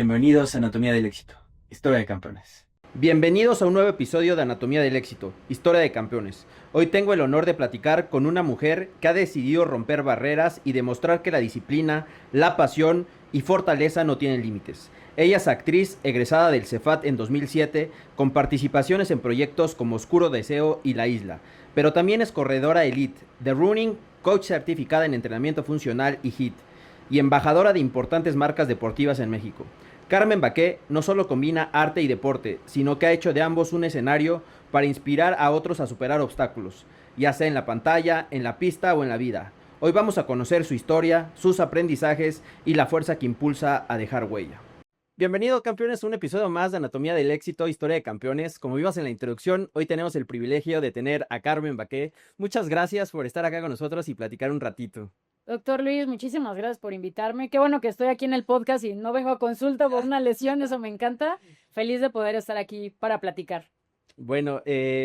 Bienvenidos a Anatomía del Éxito, Historia de Campeones. Bienvenidos a un nuevo episodio de Anatomía del Éxito, Historia de Campeones. Hoy tengo el honor de platicar con una mujer que ha decidido romper barreras y demostrar que la disciplina, la pasión y fortaleza no tienen límites. Ella es actriz egresada del Cefat en 2007, con participaciones en proyectos como Oscuro Deseo y La Isla, pero también es corredora elite, de running, coach certificada en entrenamiento funcional y HIIT, y embajadora de importantes marcas deportivas en México. Carmen Baqué no solo combina arte y deporte, sino que ha hecho de ambos un escenario para inspirar a otros a superar obstáculos, ya sea en la pantalla, en la pista o en la vida. Hoy vamos a conocer su historia, sus aprendizajes y la fuerza que impulsa a dejar huella. Bienvenidos, campeones, a un episodio más de Anatomía del Éxito, Historia de Campeones. Como vimos en la introducción, hoy tenemos el privilegio de tener a Carmen Baqué. Muchas gracias por estar acá con nosotros y platicar un ratito. Doctor Luis, muchísimas gracias por invitarme. Qué bueno que estoy aquí en el podcast y no vengo a consulta por una lesión, eso me encanta. Feliz de poder estar aquí para platicar. Bueno,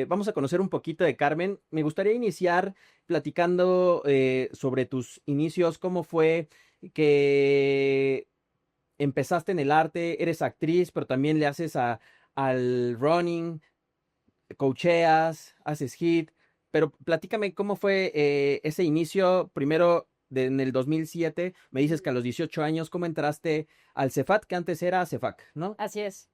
vamos a conocer un poquito de Carmen. Me gustaría iniciar platicando sobre tus inicios, cómo fue que empezaste en el arte, eres actriz, pero también le haces al running, coacheas, haces HIIT, pero platícame cómo fue ese inicio, primero en el 2007, me dices que a los 18 años, ¿cómo entraste al Cefat, que antes era Cefac, ¿no? Así es.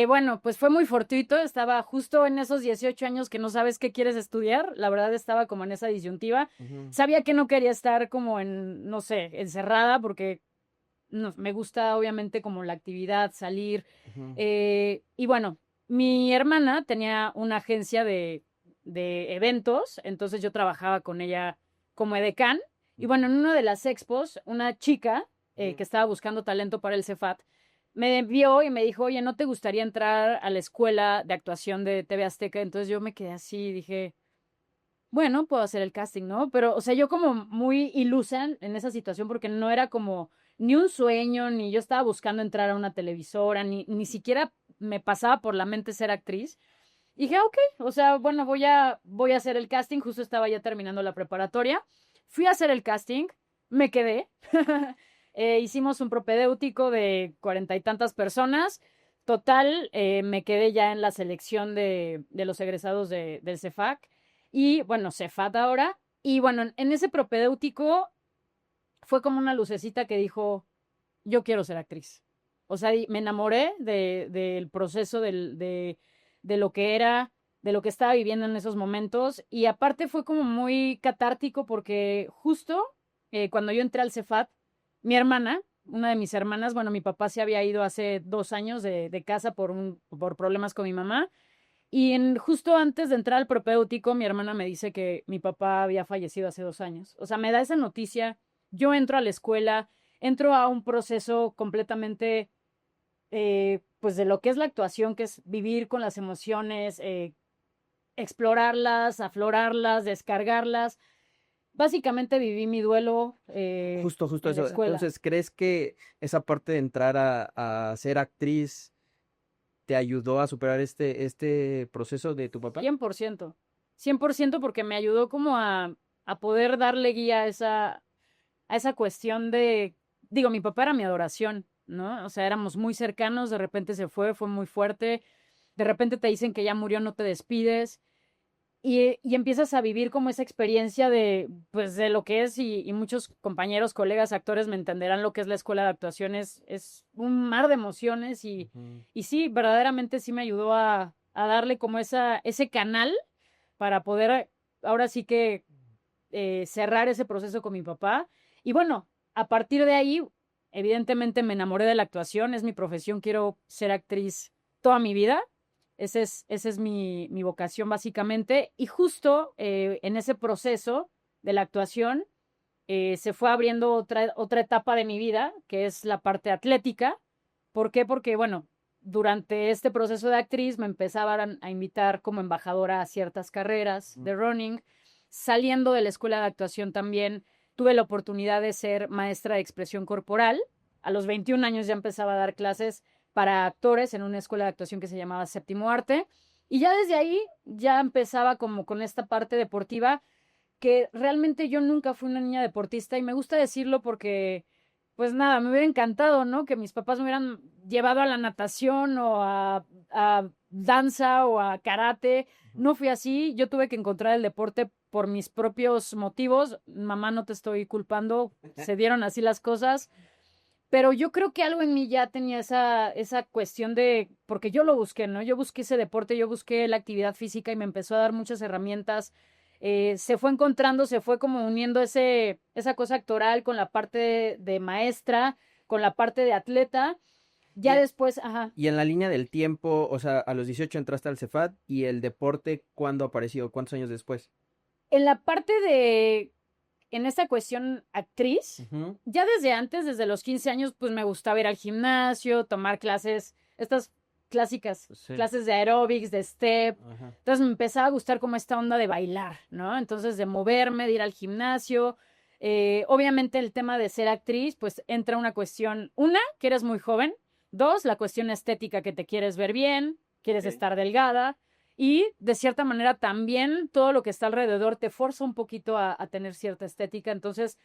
Bueno, pues fue muy fortuito, estaba justo en esos 18 años que no sabes qué quieres estudiar, la verdad estaba como en esa disyuntiva, sabía que no quería estar como en, no sé, encerrada porque no, me gusta obviamente como la actividad, salir, y bueno, mi hermana tenía una agencia de eventos, entonces yo trabajaba con ella como edecán, y bueno, en una de las expos, una chica que estaba buscando talento para el Cefat, me vio y me dijo, oye, ¿no te gustaría entrar a la escuela de actuación de TV Azteca? Entonces yo me quedé así y dije, bueno, puedo hacer el casting, ¿no? Pero, o sea, yo como muy ilusa en esa situación porque no era como ni un sueño, ni yo estaba buscando entrar a una televisora, ni siquiera me pasaba por la mente ser actriz. Y dije, ok, o sea, bueno, voy a hacer el casting, justo estaba ya terminando la preparatoria. Fui a hacer el casting, me quedé. Hicimos un propedéutico de 40 y tantas personas. Total, me quedé ya en la selección de los egresados del CEFAC. Y bueno, Cefat ahora. Y bueno, en ese propedéutico fue como una lucecita que dijo, yo quiero ser actriz. O sea, me enamoré del proceso de lo que era, de lo que estaba viviendo en esos momentos. Y aparte fue como muy catártico porque justo cuando yo entré al Cefat, mi hermana, una de mis hermanas, bueno, mi papá se había ido hace 2 años de casa por problemas con mi mamá. Y justo antes de entrar al propedéutico, mi hermana me dice que mi papá había fallecido hace 2 años. O sea, me da esa noticia, yo entro a la escuela, entro a un proceso completamente, pues, de lo que es la actuación, que es vivir con las emociones, explorarlas, aflorarlas, descargarlas. Básicamente viví mi duelo Justo en la eso. escuela. Entonces, ¿crees que esa parte de entrar a ser actriz te ayudó a superar este proceso de tu papá? 100%. 100% porque me ayudó como a poder darle guía a esa cuestión de, digo, mi papá era mi adoración, ¿no? O sea, éramos muy cercanos, de repente se fue muy fuerte, de repente te dicen que ya murió, no te despides, y empiezas a vivir como esa experiencia de, pues, de lo que es, y muchos compañeros, colegas, actores me entenderán lo que es la escuela de actuación, es un mar de emociones, y sí, verdaderamente sí me ayudó a darle como ese canal para poder, ahora sí que cerrar ese proceso con mi papá. Y bueno, a partir de ahí, evidentemente me enamoré de la actuación, es mi profesión, quiero ser actriz toda mi vida. Esa es mi vocación básicamente. Y justo en ese proceso de la actuación se fue abriendo otra etapa de mi vida, que es la parte atlética. ¿Por qué? Porque, bueno, durante este proceso de actriz me empezaban a invitar como embajadora a ciertas carreras de running. Saliendo de la escuela de actuación también tuve la oportunidad de ser maestra de expresión corporal. A los 21 años ya empezaba a dar clases para actores en una escuela de actuación que se llamaba Séptimo Arte. Y ya desde ahí ya empezaba como con esta parte deportiva, que realmente yo nunca fui una niña deportista y me gusta decirlo porque pues nada, me hubiera encantado, ¿no? Que mis papás me hubieran llevado a la natación o a danza o a karate. No fui así, yo tuve que encontrar el deporte por mis propios motivos. Mamá, no te estoy culpando, se dieron así las cosas. Pero yo creo que algo en mí ya tenía esa cuestión de, porque yo lo busqué, ¿no? Yo busqué ese deporte, yo busqué la actividad física y me empezó a dar muchas herramientas. Se fue encontrando, se fue como uniendo esa cosa actoral con la parte de maestra, con la parte de atleta. Ya Y- después, ajá. Y en la línea del tiempo, o sea, a los 18 entraste al Cefat y el deporte, ¿cuándo apareció? ¿Cuántos años después? En la parte en esta cuestión actriz, Ujú. ya desde antes, desde los 15 años, pues me gustaba ir al gimnasio, tomar clases, estas clásicas, Sí. clases de aeróbics, de step. Ajá. Entonces me empezaba a gustar como esta onda de bailar, ¿no? Entonces de moverme, de ir al gimnasio. Obviamente el tema de ser actriz, pues entra una cuestión, una, que eres muy joven, dos, la cuestión estética que te quieres ver bien, quieres Ok. estar delgada. Y de cierta manera también todo lo que está alrededor te forza un poquito a tener cierta estética. Entonces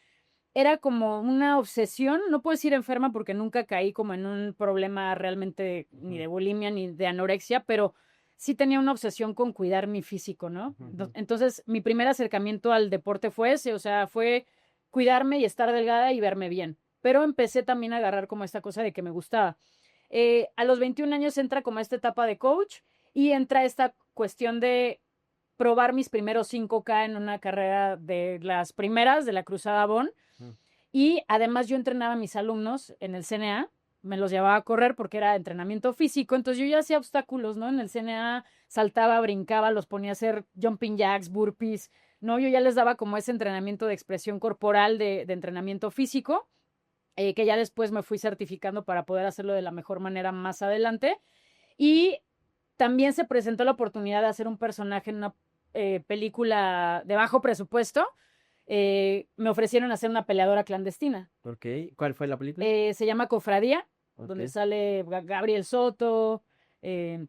era como una obsesión, no puedo decir enferma porque nunca caí como en un problema realmente ni de bulimia ni de anorexia, pero sí tenía una obsesión con cuidar mi físico, ¿no? Ujú. Entonces mi primer acercamiento al deporte fue ese, o sea, fue cuidarme y estar delgada y verme bien. Pero empecé también a agarrar como esta cosa de que me gustaba. A los 21 años entra como esta etapa de coach y entra esta cuestión de probar mis primeros 5K en una carrera de las primeras de la Cruzada Bon. Ujú. Y además yo entrenaba a mis alumnos en el CNA, me los llevaba a correr porque era entrenamiento físico, entonces yo ya hacía obstáculos, ¿no? En el CNA saltaba, brincaba, los ponía a hacer jumping jacks, burpees, ¿no? Yo ya les daba como ese entrenamiento de expresión corporal, de entrenamiento físico, que ya después me fui certificando para poder hacerlo de la mejor manera más adelante. Y también se presentó la oportunidad de hacer un personaje en una película de bajo presupuesto. Me ofrecieron hacer una peleadora clandestina. Ok. ¿Cuál fue la película? Se llama Cofradía, Ok. donde sale Gabriel Soto, eh,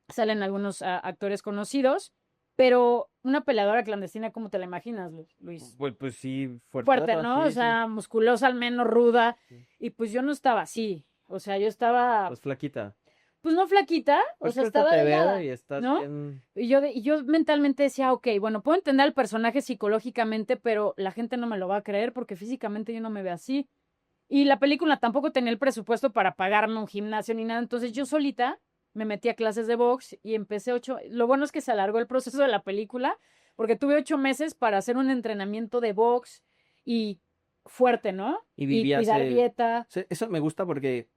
salen algunos actores conocidos, pero una peleadora clandestina, ¿cómo te la imaginas, Luis? Pues sí, Fuerte, fuertota, ¿no? sí, O sí. sea, musculosa al menos, ruda, Sí. y pues yo no estaba así, o sea, yo estaba, Pues flaquita. pues no flaquita, o Pues sea, que ahorita estaba te veo delgada, y estás ¿no? bien. Y yo mentalmente decía, ok, bueno, puedo entender al personaje psicológicamente, pero la gente no me lo va a creer porque físicamente yo no me veo así. Y la película tampoco tenía el presupuesto para pagarme un gimnasio ni nada. Entonces yo solita me metí a clases de box y empecé 8. Lo bueno es que se alargó el proceso de la película porque tuve 8 meses para hacer un entrenamiento de box y fuerte, ¿no? Y Y vivías. cuidar dieta. Eso me gusta porque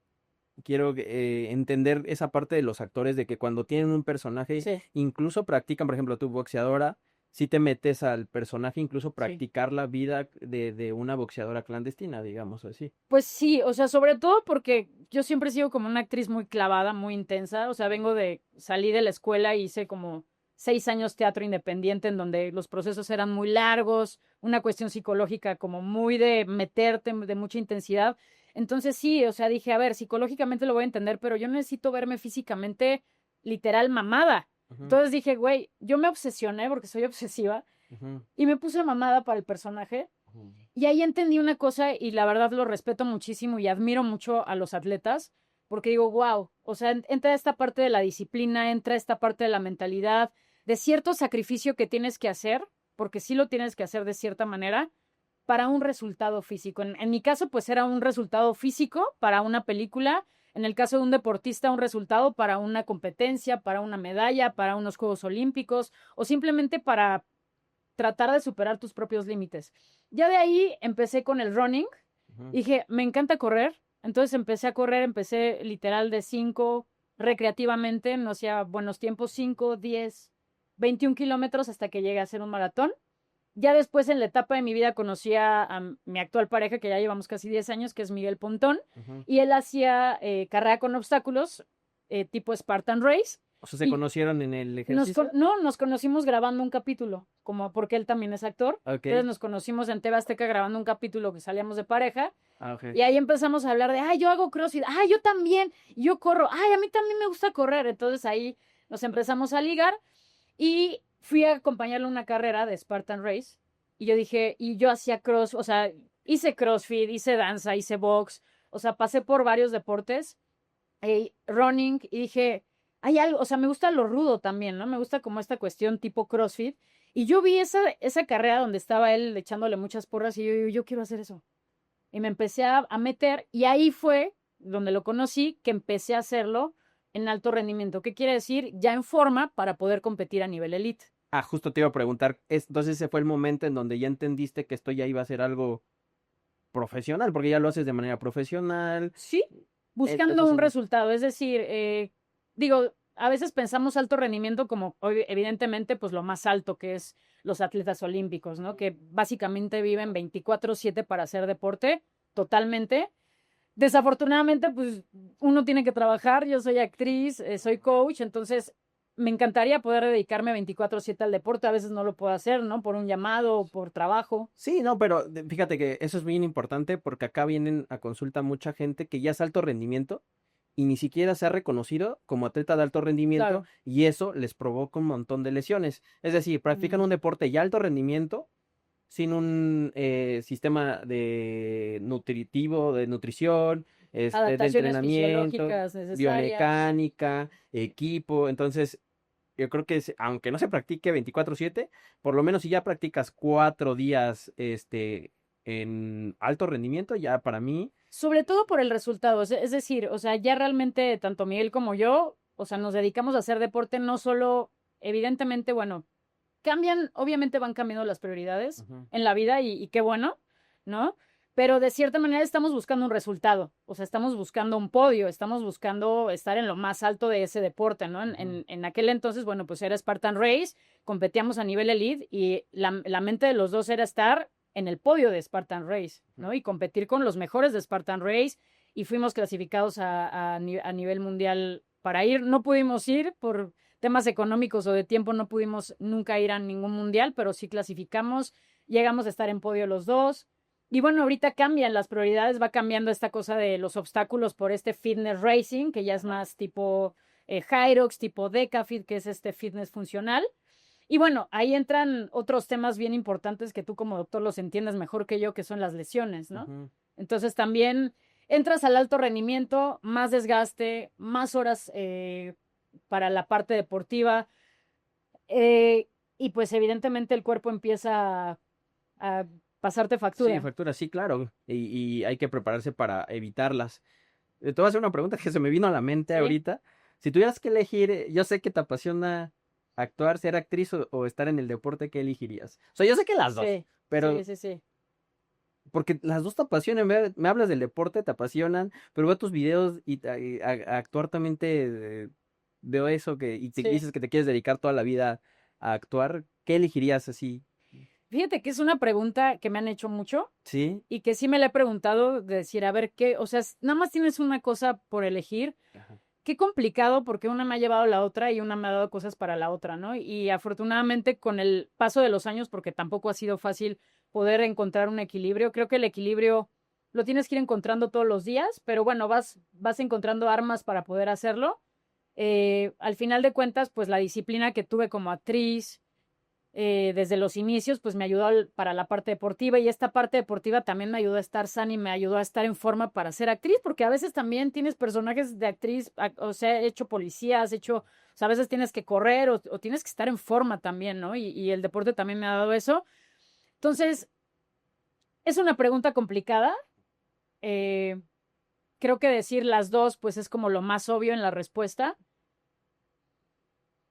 quiero entender esa parte de los actores de que cuando tienen un personaje, Sí, incluso practican, por ejemplo, tú boxeadora, si te metes al personaje, incluso sí. practicar la vida de una boxeadora clandestina, digamos así. Pues sí, o sea, sobre todo porque yo siempre he sido como una actriz muy clavada, muy intensa. O sea, salí de la escuela y hice como 6 años teatro independiente en donde los procesos eran muy largos, una cuestión psicológica como muy de meterte, de mucha intensidad. Entonces sí, o sea, dije, a ver, psicológicamente lo voy a entender, pero yo necesito verme físicamente literal mamada. Ujú, Entonces dije, güey, yo me obsesioné porque soy obsesiva ujú, y me puse mamada para el personaje. ujú. Y ahí entendí una cosa y la verdad lo respeto muchísimo y admiro mucho a los atletas porque digo, wow, o sea, entra esta parte de la disciplina, entra esta parte de la mentalidad, de cierto sacrificio que tienes que hacer, porque sí lo tienes que hacer de cierta manera, para un resultado físico. En mi caso, pues era un resultado físico para una película, en el caso de un deportista, un resultado para una competencia, para una medalla, para unos Juegos Olímpicos o simplemente para tratar de superar tus propios límites. Ya de ahí empecé con el running. Ujú. Dije, me encanta correr. Entonces empecé a correr, empecé literal de 5 recreativamente, no hacía buenos tiempos, 5, 10, 21 kilómetros hasta que llegué a hacer un maratón. Ya después en la etapa de mi vida conocí a mi actual pareja, que ya llevamos casi 10 años, que es Miguel Pontón, Ujú. y él hacía carrera con obstáculos, tipo Spartan Race. O sea, ¿se Y conocieron en el ejercicio? no, nos conocimos grabando un capítulo, como porque él también es actor. Ok. Entonces nos conocimos en TV Azteca grabando un capítulo que salíamos de pareja. Ah, ok. Y ahí empezamos a hablar de, ay, yo hago CrossFit, ay, yo también, yo corro, ay, a mí también me gusta correr. Entonces ahí nos empezamos a ligar y fui a acompañarle a una carrera de Spartan Race. Y yo dije, y yo hacía cross, o sea, hice CrossFit, hice danza, hice box, o sea, pasé por varios deportes, running, y dije, hay algo, o sea, me gusta lo rudo también, ¿no? Me gusta como esta cuestión tipo CrossFit, y yo vi esa carrera donde estaba él echándole muchas porras, y yo quiero hacer eso. Y me empecé a meter, y ahí fue donde lo conocí, que empecé a hacerlo en alto rendimiento. ¿Qué quiere decir? Ya en forma para poder competir a nivel elite. Ah, justo te iba a preguntar, entonces ese fue el momento en donde ya entendiste que esto ya iba a ser algo profesional, porque ya lo haces de manera profesional. Sí, buscando Entonces, un resultado. Es decir, digo, a veces pensamos alto rendimiento como evidentemente pues lo más alto que es los atletas olímpicos, ¿no? Que básicamente viven 24/7 para hacer deporte totalmente. Desafortunadamente, pues uno tiene que trabajar, yo soy actriz, soy coach, entonces me encantaría poder dedicarme 24/7 al deporte, a veces no lo puedo hacer, ¿no? Por un llamado o por trabajo. sí, no, pero fíjate que eso es bien importante porque acá vienen a consulta mucha gente que ya es alto rendimiento y ni siquiera se ha reconocido como atleta de alto rendimiento Claro. y eso les provoca un montón de lesiones. Es decir, practican un deporte ya alto rendimiento sin un sistema de nutritivo, de nutrición, de Adaptaciones entrenamiento, fisiológicas necesarias. biomecánica, equipo. Entonces, yo creo que aunque no se practique 24/7, por lo menos si ya practicas 4 días en alto rendimiento, ya para mí, Sobre todo por el resultado, es decir, o sea, ya realmente tanto Miguel como yo, o sea, nos dedicamos a hacer deporte, no solo, evidentemente, bueno, cambian, obviamente van cambiando las prioridades ujú, en la vida y qué bueno, ¿no? Pero de cierta manera estamos buscando un resultado, o sea, estamos buscando un podio, estamos buscando estar en lo más alto de ese deporte, ¿no? En aquel entonces, bueno, pues era Spartan Race, competíamos a nivel elite y la mente de los dos era estar en el podio de Spartan Race, ¿no? Y competir con los mejores de Spartan Race y fuimos clasificados a nivel mundial para ir. No pudimos ir por temas económicos o de tiempo, no pudimos nunca ir a ningún mundial, pero sí clasificamos, llegamos a estar en podio los dos. Y bueno, ahorita cambian las prioridades, va cambiando esta cosa de los obstáculos por este fitness racing, que ya es más tipo Hyrox, tipo Decafit, que es este fitness funcional. Y bueno, ahí entran otros temas bien importantes que tú como doctor los entiendes mejor que yo, que son las lesiones, ¿no? ujú. Entonces también entras al alto rendimiento, más desgaste, más horas para la parte deportiva, y pues evidentemente el cuerpo empieza a pasarte Sí, factura. factura, sí, claro. Y hay que prepararse para evitarlas. Te voy a hacer una pregunta que se me vino a la mente Sí, ahorita. Si tuvieras que elegir, yo sé que te apasiona actuar, ser actriz o estar en el deporte, ¿qué elegirías? O sea, yo sé que las dos, sí, pero sí. porque las dos te apasionan, me hablas del deporte, te apasionan, pero veo tus videos y actuar también veo eso y te Sí. dices que te quieres dedicar toda la vida a actuar. ¿Qué elegirías así? Fíjate que es una pregunta que me han hecho mucho ¿Sí? y que sí me la he preguntado de decir, a ver, ¿qué? O sea, nada más tienes una cosa por elegir. Ajá. Qué complicado porque una me ha llevado a la otra y una me ha dado cosas para la otra, ¿no? Y afortunadamente con el paso de los años, porque tampoco ha sido fácil poder encontrar un equilibrio, creo que el equilibrio lo tienes que ir encontrando todos los días, pero bueno, vas encontrando armas para poder hacerlo. Al final de cuentas, pues la disciplina que tuve como actriz desde los inicios, pues me ayudó para la parte deportiva y esta parte deportiva también me ayudó a estar sana y me ayudó a estar en forma para ser actriz, porque a veces también tienes personajes de actriz, o sea, he hecho policía, o sea, a veces tienes que correr o tienes que estar en forma también, ¿no? Y el deporte también me ha dado eso. Entonces, es una pregunta complicada. eh, Creo que decir las dos, pues es como lo más obvio en la respuesta.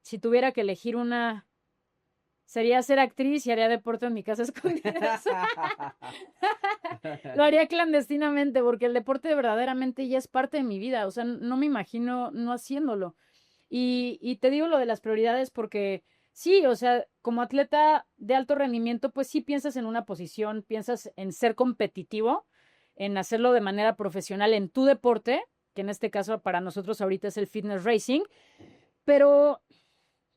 Si tuviera que elegir una, sería ser actriz y haría deporte en mi casa a escondidas. Lo haría clandestinamente porque el deporte verdaderamente ya es parte de mi vida, o sea, no me imagino no haciéndolo. Y te digo lo de las prioridades porque sí, o sea, como atleta de alto rendimiento, pues sí piensas en una posición, piensas en ser competitivo, en hacerlo de manera profesional en tu deporte, que en este caso para nosotros ahorita es el fitness racing, pero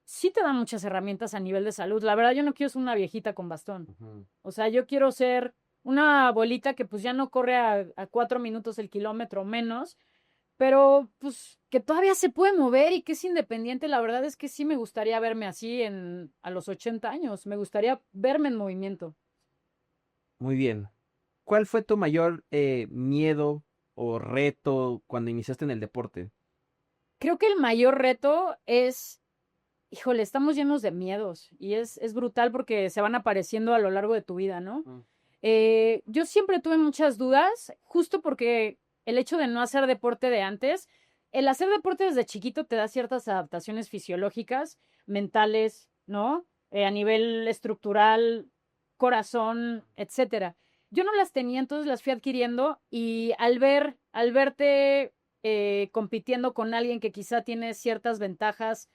sí te da muchas herramientas a nivel de salud. La verdad, yo no quiero ser una viejita con bastón. Ujú. O sea, yo quiero ser una abuelita que pues ya no corre a 4 minutos el kilómetro o menos, pero pues que todavía se puede mover y que es independiente. La verdad es que sí me gustaría verme así a los 80 años. Me gustaría verme en movimiento. Muy bien. ¿cuál fue tu mayor miedo o reto cuando iniciaste en el deporte? Creo que el mayor reto es, híjole, estamos llenos de miedos y es brutal porque se van apareciendo a lo largo de tu vida, ¿no? Yo siempre tuve muchas dudas, justo porque el hecho de no hacer deporte de antes, el hacer deporte desde chiquito te da ciertas adaptaciones fisiológicas, mentales, ¿no? A nivel estructural, corazón, etcétera. Yo no las tenía, entonces las fui adquiriendo y al verte compitiendo con alguien que quizá tiene ciertas ventajas,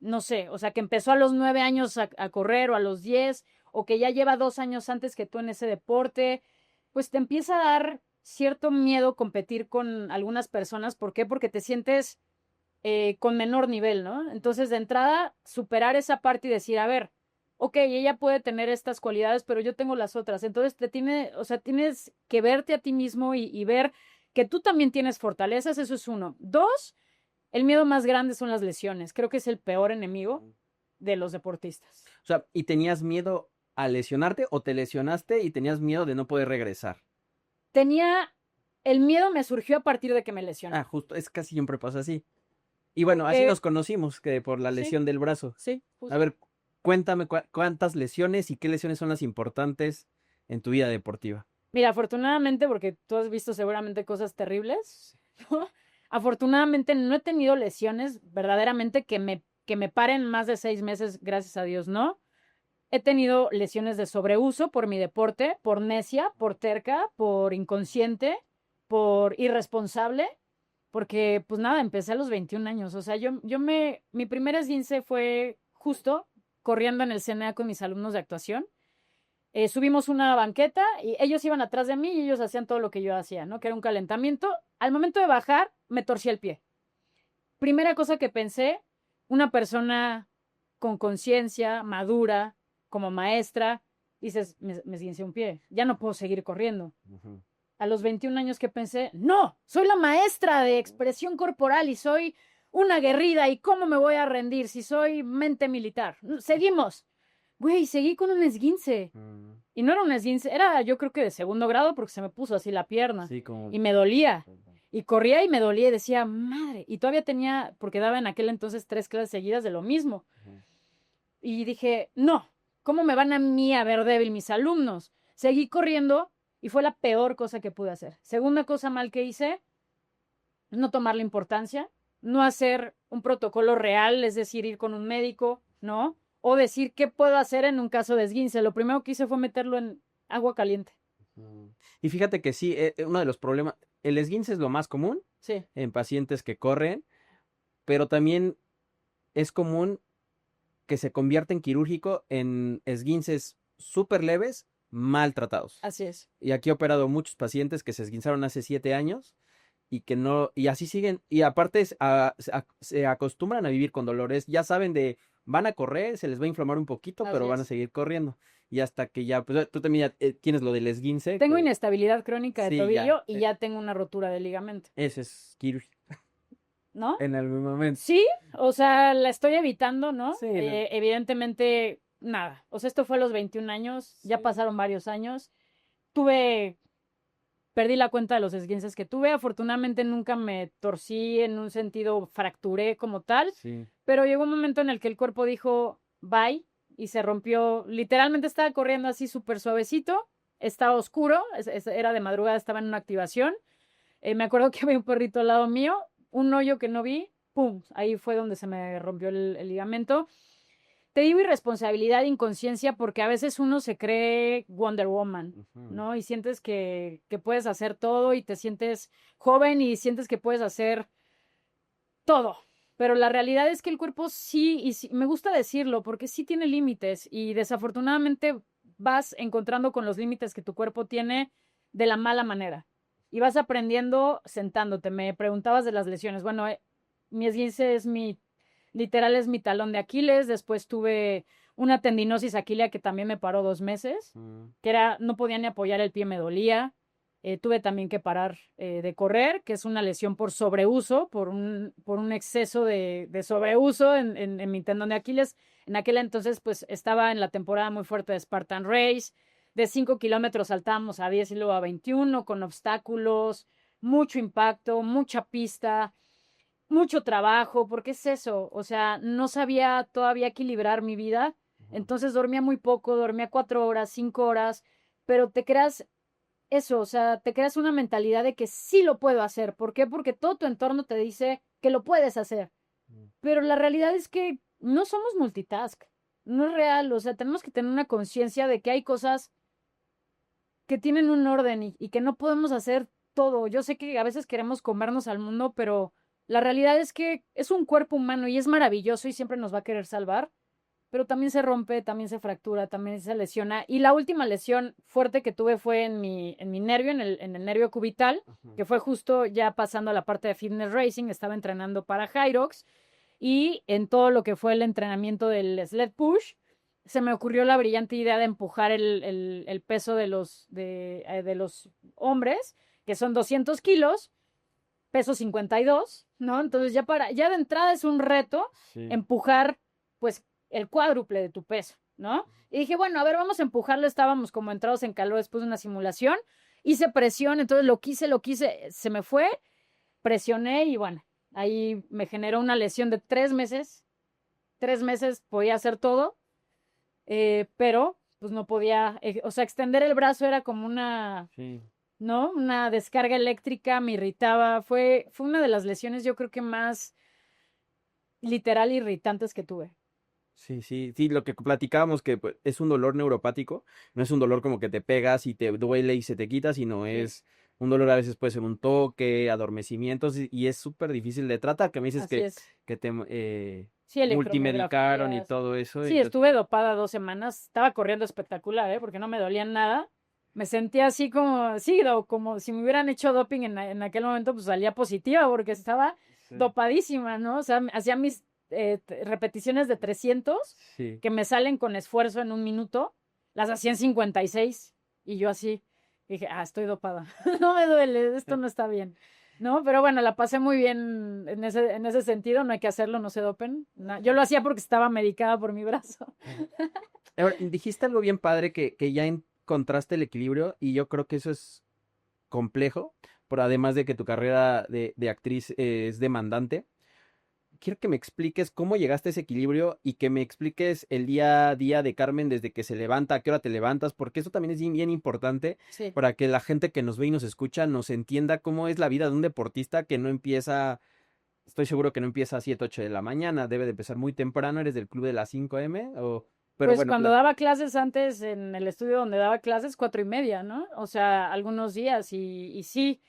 no sé, o sea, que empezó a los 9 años a correr o a los 10, o que ya lleva 2 años antes que tú en ese deporte, pues te empieza a dar cierto miedo competir con algunas personas. ¿Por qué? Porque te sientes con menor nivel, ¿no? Entonces, de entrada, superar esa parte y decir, a ver, ok, ella puede tener estas cualidades, pero yo tengo las otras. Entonces, o sea, tienes que verte a ti mismo y ver que tú también tienes fortalezas, eso es uno. Dos, el miedo más grande son las lesiones. Creo que es el peor enemigo de los deportistas. O sea, ¿y tenías miedo a lesionarte o te lesionaste y tenías miedo de no poder regresar? El miedo me surgió a partir de que me lesioné. Ah, justo, es casi siempre pasa así. Y bueno, así nos conocimos, que por la sí. lesión del brazo. Sí, justo. A ver, cuéntame cuántas lesiones y qué lesiones son las importantes en tu vida deportiva. Mira, afortunadamente, porque tú has visto seguramente cosas terribles, ¿no? Afortunadamente no he tenido lesiones verdaderamente que me paren más de 6 meses, gracias a Dios, ¿no? He tenido lesiones de sobreuso por mi deporte, por necia, por terca, por inconsciente, por irresponsable, porque pues nada, empecé a los 21 años. O sea, mi primer esguince fue justo corriendo en el CNA con mis alumnos de actuación. Subimos una banqueta y ellos iban atrás de mí y ellos hacían todo lo que yo hacía, ¿no? Que era un calentamiento. Al momento de bajar, me torcí el pie. Primera cosa que pensé, una persona con conciencia, madura, como maestra, dices, me esguincé un pie, ya no puedo seguir corriendo. A los 21 años que pensé, no, soy la maestra de expresión corporal y soy una aguerrida y cómo me voy a rendir si soy mente militar. Seguimos. Güey, seguí con un esguince. Y no era un esguince, era yo creo que de segundo grado porque se me puso así la pierna. Sí, como... Y me dolía. Y corría y me dolía y decía, madre. Y todavía tenía, porque daba en aquel entonces 3 clases seguidas de lo mismo. Y dije, no, ¿cómo me van a mí a ver débil mis alumnos? Seguí corriendo y fue la peor cosa que pude hacer. Segunda cosa mal que hice, no tomarle importancia, no hacer un protocolo real, es decir, ir con un médico, ¿no? O decir qué puedo hacer en un caso de esguince. Lo primero que hice fue meterlo en agua caliente. Y fíjate que sí, uno de los problemas, el esguince es lo más común Sí. en pacientes que corren, pero también es común que se convierta en quirúrgico en esguinces súper leves, mal tratados. Así es. Y aquí he operado muchos pacientes que se esguinzaron hace 7 años y que no, y así siguen, y aparte se acostumbran a vivir con dolores, ya saben van a correr, se les va a inflamar un poquito, Así pero van a es. seguir corriendo. Y hasta que ya, pues tú también ya, tienes lo del esguince. Tengo que inestabilidad crónica de Sí, tobillo ya, y ya tengo una rotura de ligamento, ese es quirúrgico ¿no? en algún momento. Sí, o sea, la estoy evitando, ¿no? Sí, no. Evidentemente, nada. O sea, esto fue a los 21 años, ya Sí. pasaron varios años. Perdí la cuenta de los esguinces que tuve. Afortunadamente nunca me torcí en un sentido, fracturé como tal, Sí. pero llegó un momento en el que el cuerpo dijo bye y se rompió. Literalmente estaba corriendo así súper suavecito, estaba oscuro, era de madrugada, estaba en una activación. Me acuerdo que había un perrito al lado mío, un hoyo que no vi, ¡pum! Ahí fue donde se me rompió el ligamento. Te digo irresponsabilidad, inconsciencia, porque a veces uno se cree Wonder Woman, ¿no? Y sientes que puedes hacer todo y te sientes joven y sientes que puedes hacer todo. Pero la realidad es que el cuerpo sí, y sí, me gusta decirlo, porque sí tiene límites y desafortunadamente vas encontrando con los límites que tu cuerpo tiene de la mala manera. Y vas aprendiendo sentándote. Me preguntabas de las lesiones. Bueno, mi esguince literal es mi talón de Aquiles. Después tuve una tendinosis aquilea que también me paró 2 meses, que no podía ni apoyar el pie, me dolía. Tuve también que parar de correr, que es una lesión por sobreuso, por un exceso de sobreuso en mi tendón de Aquiles. En aquel entonces, pues, estaba en la temporada muy fuerte de Spartan Race. de 5 kilómetros saltábamos a 10 y luego a 21 con obstáculos, mucho impacto, mucha pista, mucho trabajo, porque es eso, o sea, no sabía todavía equilibrar mi vida, entonces dormía muy poco, dormía 4 horas, 5 horas, pero te creas eso, o sea, te creas una mentalidad de que sí lo puedo hacer. ¿Por qué? Porque todo tu entorno te dice que lo puedes hacer. Pero la realidad es que no somos multitask. No es real. O sea, tenemos que tener una conciencia de que hay cosas que tienen un orden y que no podemos hacer todo. Yo sé que a veces queremos comernos al mundo, pero la realidad es que es un cuerpo humano y es maravilloso y siempre nos va a querer salvar, pero también se rompe, también se fractura, también se lesiona. Y la última lesión fuerte que tuve fue en mi nervio, en el nervio cubital, que fue justo ya pasando a la parte de fitness racing, estaba entrenando para Hyrox, y en todo lo que fue el entrenamiento del sled push, se me ocurrió la brillante idea de empujar el peso de los hombres, que son 200 kilos, peso 52, ¿no? Entonces ya de entrada es un reto empujar, pues, el cuádruple de tu peso, ¿no? Y dije, bueno, a ver, vamos a empujarlo. Estábamos como entrados en calor después de una simulación. Hice presión, entonces lo quise, se me fue, presioné y bueno, ahí me generó una lesión de 3 meses. 3 meses podía hacer todo, pero pues no podía, o sea, extender el brazo era como ¿no? Una descarga eléctrica, me irritaba. Fue una de las lesiones, yo creo que más literal irritantes que tuve. Sí, lo que platicábamos que pues, es un dolor neuropático, no es un dolor como que te pegas y te duele y se te quita, sino es un dolor a veces puede ser un toque, adormecimientos y es súper difícil de tratar, que me dices Así es. que te Sí, multimedicaron y electromografías. todo eso. Sí, estuve dopada 2 semanas. Estaba corriendo espectacular, porque no me dolía nada. Me sentía así como, sí, como si me hubieran hecho doping en aquel momento, pues salía positiva porque estaba dopadísima, ¿no? O sea, hacía mis repeticiones de 300 Sí. que me salen con esfuerzo en un minuto, las hacía en 56 y yo así dije, estoy dopada, no me duele, esto no está bien, ¿no? Pero bueno, la pasé muy bien en ese sentido, no hay que hacerlo, no se dopen. No, yo lo hacía porque estaba medicada por mi brazo. Ahora, dijiste algo bien padre que ya encontraste el equilibrio y yo creo que eso es complejo, por además de que tu carrera de actriz es demandante. Quiero que me expliques cómo llegaste a ese equilibrio y que me expliques el día a día de Carmen desde que se levanta, a qué hora te levantas, porque eso también es bien, bien importante Sí. para que la gente que nos ve y nos escucha nos entienda cómo es la vida de un deportista que no empieza, estoy seguro que no empieza a 7, 8 de la mañana, debe de empezar muy temprano, ¿eres del club de las 5 a.m.? Pero Pues bueno, cuando daba clases antes en el estudio donde daba clases, 4:30, ¿no? O sea, algunos días y sí.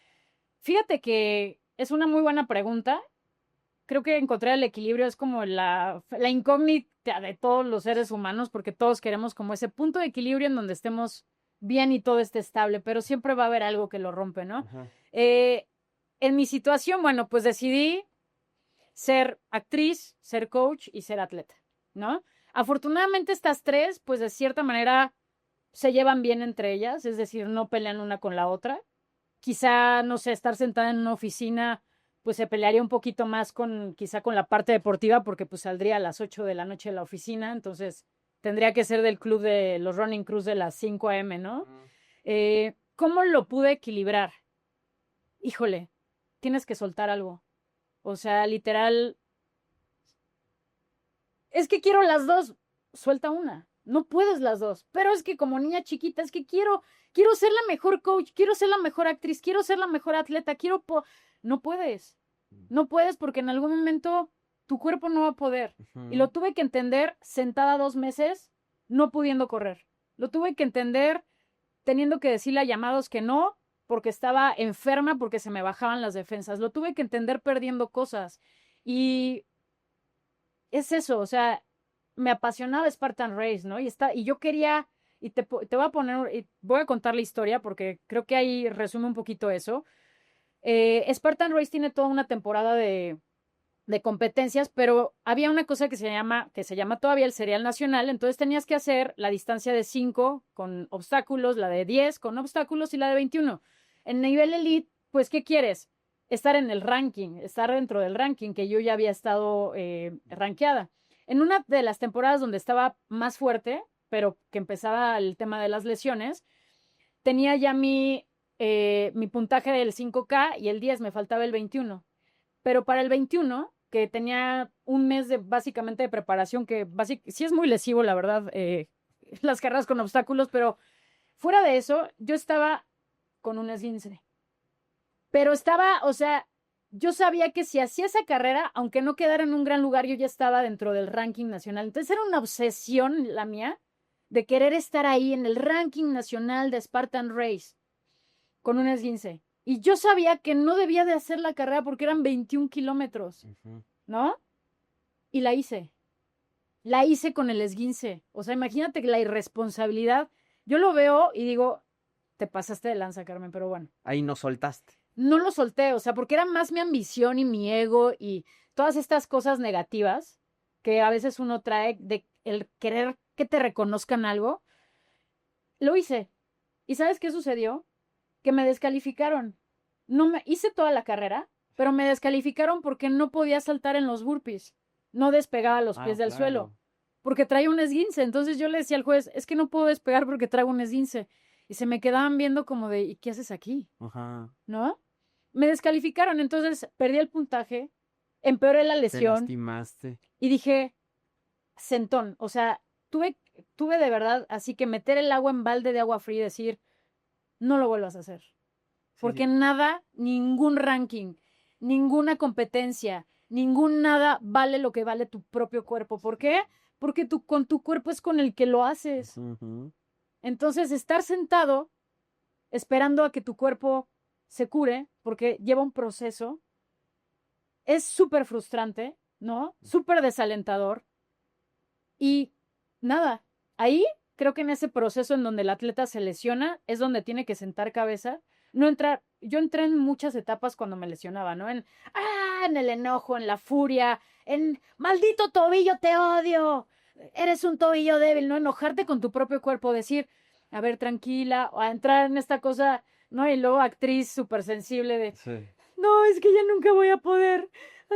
Fíjate que es una muy buena pregunta. Creo que encontrar el equilibrio es como la incógnita de todos los seres humanos, porque todos queremos como ese punto de equilibrio en donde estemos bien y todo esté estable, pero siempre va a haber algo que lo rompe, ¿no? Ajá. En mi situación, bueno, pues decidí ser actriz, ser coach y ser atleta, ¿no? Afortunadamente estas tres, pues de cierta manera se llevan bien entre ellas, es decir, no pelean una con la otra. Quizá, no sé, estar sentada en una oficina, pues se pelearía un poquito más quizá con la parte deportiva, porque pues saldría a las 8 de la noche de la oficina, entonces tendría que ser del club de los Running Crews de las 5 a.m., ¿no? ¿Cómo lo pude equilibrar? Híjole, tienes que soltar algo. O sea, literal, es que quiero las dos, suelta una. No puedes las dos, pero es que como niña chiquita, es que quiero ser la mejor coach, quiero ser la mejor actriz, quiero ser la mejor atleta, no puedes. No puedes porque en algún momento tu cuerpo no va a poder. Y lo tuve que entender sentada 2 meses, no pudiendo correr. Lo tuve que entender teniendo que decirle a llamados que no, porque estaba enferma, porque se me bajaban las defensas. Lo tuve que entender perdiendo cosas. Y es eso, o sea, me apasionaba Spartan Race, ¿no? Y yo quería, y te voy a voy a contar la historia porque creo que ahí resume un poquito eso. Spartan Race tiene toda una temporada de competencias, pero había una cosa que se llama todavía el Serial Nacional, entonces tenías que hacer la distancia de 5 con obstáculos, la de 10 con obstáculos y la de 21. En nivel elite, pues, ¿qué quieres? Estar en el ranking, estar dentro del ranking, que yo ya había estado rankeada. En una de las temporadas donde estaba más fuerte, pero que empezaba el tema de las lesiones, tenía ya mi puntaje del 5K y el 10, me faltaba el 21. Pero para el 21, que tenía un mes básicamente de preparación, que sí es muy lesivo, la verdad, las carreras con obstáculos, pero fuera de eso, yo estaba con un esguince. Pero estaba, o sea, yo sabía que si hacía esa carrera, aunque no quedara en un gran lugar, yo ya estaba dentro del ranking nacional. Entonces era una obsesión la mía de querer estar ahí en el ranking nacional de Spartan Race con un esguince. Y yo sabía que no debía de hacer la carrera porque eran 21 kilómetros, ¿no? Y la hice. La hice con el esguince. O sea, imagínate la irresponsabilidad. Yo lo veo y digo, te pasaste de lanza, Carmen, pero bueno. Ahí no soltaste. No lo solté, o sea, porque era más mi ambición y mi ego y todas estas cosas negativas que a veces uno trae de el querer que te reconozcan algo. Lo hice. ¿Y sabes qué sucedió? Que me descalificaron. No me hice toda la carrera, pero me descalificaron porque no podía saltar en los burpees. No despegaba los pies del suelo porque traía un esguince. Entonces yo le decía al juez, es que no puedo despegar porque traigo un esguince. Y se me quedaban viendo como de, ¿y qué haces aquí? ¿No? Me descalificaron, entonces perdí el puntaje, empeoré la Te lesión lastimaste. y dije, sentón, o sea, tuve de verdad así que meter el agua en balde de agua fría y decir, no lo vuelvas a hacer. Porque nada, ningún ranking, ninguna competencia, ningún nada vale lo que vale tu propio cuerpo. ¿Por qué? Porque con tu cuerpo es con el que lo haces. Entonces, estar sentado esperando a que tu cuerpo se cure, porque lleva un proceso, es súper frustrante, ¿no? Súper desalentador. Y nada, ahí creo que en ese proceso en donde el atleta se lesiona es donde tiene que sentar cabeza, no entrar. Yo entré en muchas etapas cuando me lesionaba, ¿no? En el enojo, en la furia, en maldito tobillo, te odio, eres un tobillo débil, ¿no? Enojarte con tu propio cuerpo, decir, a ver, tranquila, o a entrar en esta cosa, ¿no? Y luego actriz súper sensible de, no, es que ya nunca voy a poder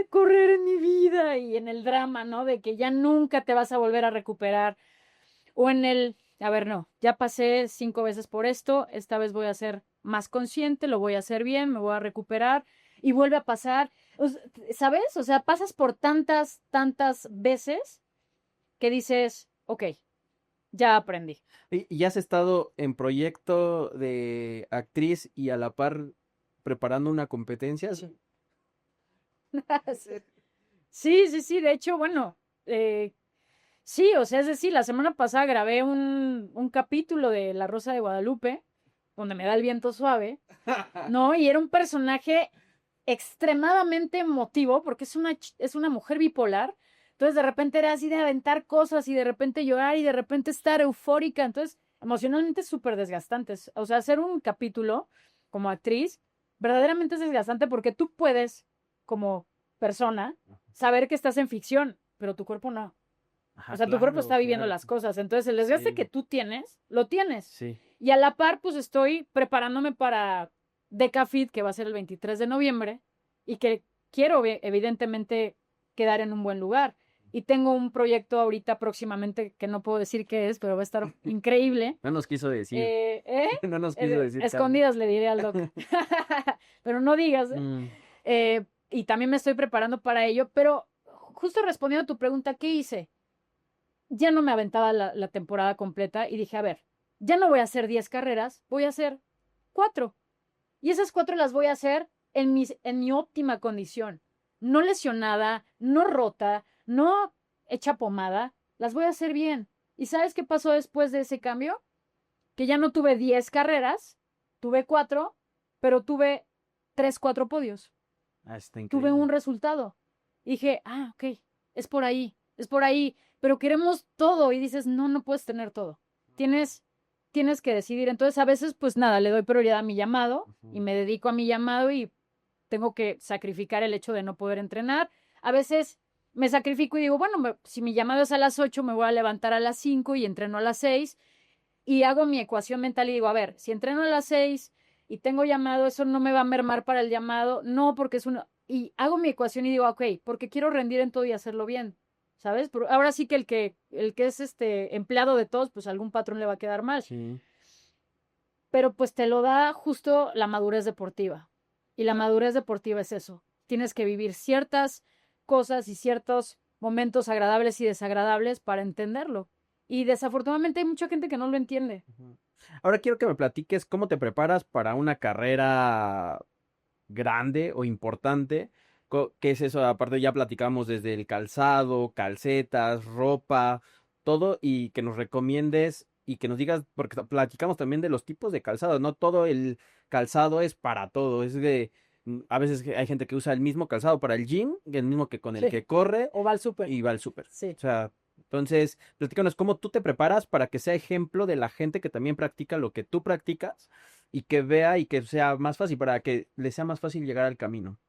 correr en mi vida, y en el drama, ¿no? De que ya nunca te vas a volver a recuperar. O en a ver, no, ya pasé 5 veces por esto, esta vez voy a ser más consciente, lo voy a hacer bien, me voy a recuperar, y vuelve a pasar, ¿sabes? O sea, pasas por tantas veces que dices, ok, ya aprendí. ¿Y has estado en proyecto de actriz y a la par preparando una competencia? Sí, de hecho, bueno, sí, o sea, es decir, la semana pasada grabé un capítulo de La Rosa de Guadalupe, donde me da el viento suave, ¿no? Y era un personaje extremadamente emotivo, porque es una mujer bipolar, entonces de repente era así de aventar cosas y de repente llorar y de repente estar eufórica, entonces emocionalmente es súper desgastante. O sea, hacer un capítulo como actriz verdaderamente es desgastante porque tú puedes, como persona, saber que estás en ficción, pero tu cuerpo no. O sea, tu cuerpo está viviendo las cosas. Entonces, el desgaste que tú tienes, lo tienes. Sí. Y a la par, pues estoy preparándome para Decafit, que va a ser el 23 de noviembre, y que quiero, evidentemente, quedar en un buen lugar. Y tengo un proyecto ahorita próximamente que no puedo decir qué es, pero va a estar increíble. No nos quiso decir. No nos quiso decir. Escondidas le diré al doc. Pero no digas. Y también me estoy preparando para ello. Pero justo respondiendo a tu pregunta, ¿qué hice? Ya no me aventaba la temporada completa y dije, a ver, ya no voy a hacer 10 carreras, voy a hacer 4. Y esas 4 las voy a hacer en mi óptima condición. No lesionada, no rota, no hecha pomada, las voy a hacer bien. ¿Y sabes qué pasó después de ese cambio? Que ya no tuve 10 carreras, tuve 4, pero tuve 3, 4 podios. Está increíble. Tuve un resultado. Y dije, ok, es por ahí, pero queremos todo y dices, no puedes tener todo. Tienes que decidir. Entonces, a veces, pues nada, le doy prioridad a mi llamado y me dedico a mi llamado y tengo que sacrificar el hecho de no poder entrenar. A veces me sacrifico y digo, bueno, si mi llamado es a las 8, me voy a levantar a las 5 y entreno a las 6 y hago mi ecuación mental y digo, a ver, si entreno a las 6 y tengo llamado, eso no me va a mermar para el llamado. No, porque es y hago mi ecuación y digo, ok, porque quiero rendir en todo y hacerlo bien. ¿sabes? Pero ahora sí que el que es empleado de todos, pues algún patrón le va a quedar mal. Sí. Pero pues te lo da justo la madurez deportiva. Y la madurez deportiva es eso. Tienes que vivir ciertas cosas y ciertos momentos agradables y desagradables para entenderlo. Y desafortunadamente hay mucha gente que no lo entiende. Ujú. Ahora quiero que me platiques cómo te preparas para una carrera grande o importante. ¿Qué es eso? Aparte ya platicamos desde el calzado, calcetas, ropa, todo y que nos recomiendes y que nos digas, porque platicamos también de los tipos de calzado, no todo el calzado es para todo, es de, a veces hay gente que usa el mismo calzado para el gym, el mismo que con el Sí. que corre O va al súper. y va al súper. Sí. O sea, entonces, platícanos cómo tú te preparas para que sea ejemplo de la gente que también practica lo que tú practicas y que vea y que sea más fácil, para que le sea más fácil llegar al camino.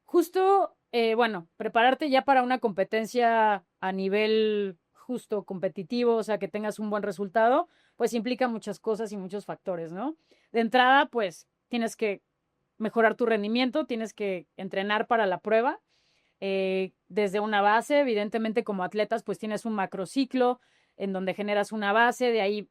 Justo, bueno, prepararte ya para una competencia a nivel justo competitivo, o sea, que tengas un buen resultado, pues implica muchas cosas y muchos factores, ¿no? De entrada, pues tienes que mejorar tu rendimiento, tienes que entrenar para la prueba, desde una base, evidentemente como atletas, pues tienes un macrociclo en donde generas una base, de ahí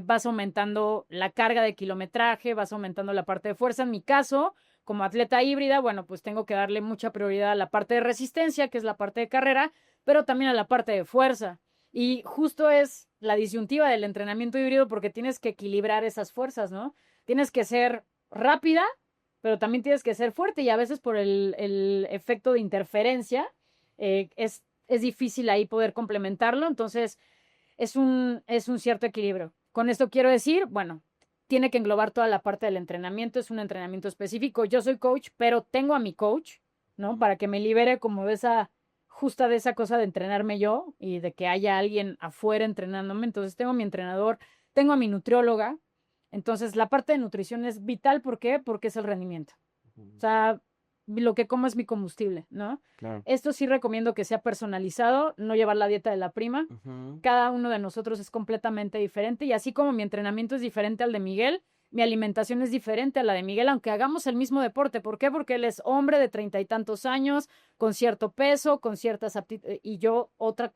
vas aumentando la carga de kilometraje, vas aumentando la parte de fuerza. En mi caso, como atleta híbrida, bueno, pues tengo que darle mucha prioridad a la parte de resistencia, que es la parte de carrera, pero también a la parte de fuerza. Y justo es la disyuntiva del entrenamiento híbrido porque tienes que equilibrar esas fuerzas, ¿no? Tienes que ser rápida, pero también tienes que ser fuerte y a veces por el efecto de interferencia es difícil ahí poder complementarlo. Entonces, es un cierto equilibrio. Con esto quiero decir, bueno, tiene que englobar toda la parte del entrenamiento, es un entrenamiento específico. Yo soy coach, pero tengo a mi coach, ¿no? Para que me libere como de esa, justa de esa cosa de entrenarme yo y de que haya alguien afuera entrenándome. Entonces tengo a mi entrenador, tengo a mi nutrióloga. Entonces la parte de nutrición es vital, ¿por qué? Porque es el rendimiento. O sea, lo que como es mi combustible, ¿no? Claro. Esto sí recomiendo que sea personalizado, no llevar la dieta de la prima. Ujú. Cada uno de nosotros es completamente diferente y así como mi entrenamiento es diferente al de Miguel, mi alimentación es diferente a la de Miguel, aunque hagamos el mismo deporte. ¿Por qué? Porque él es hombre de 30 y tantos años, con cierto peso, con ciertas aptitudes, y yo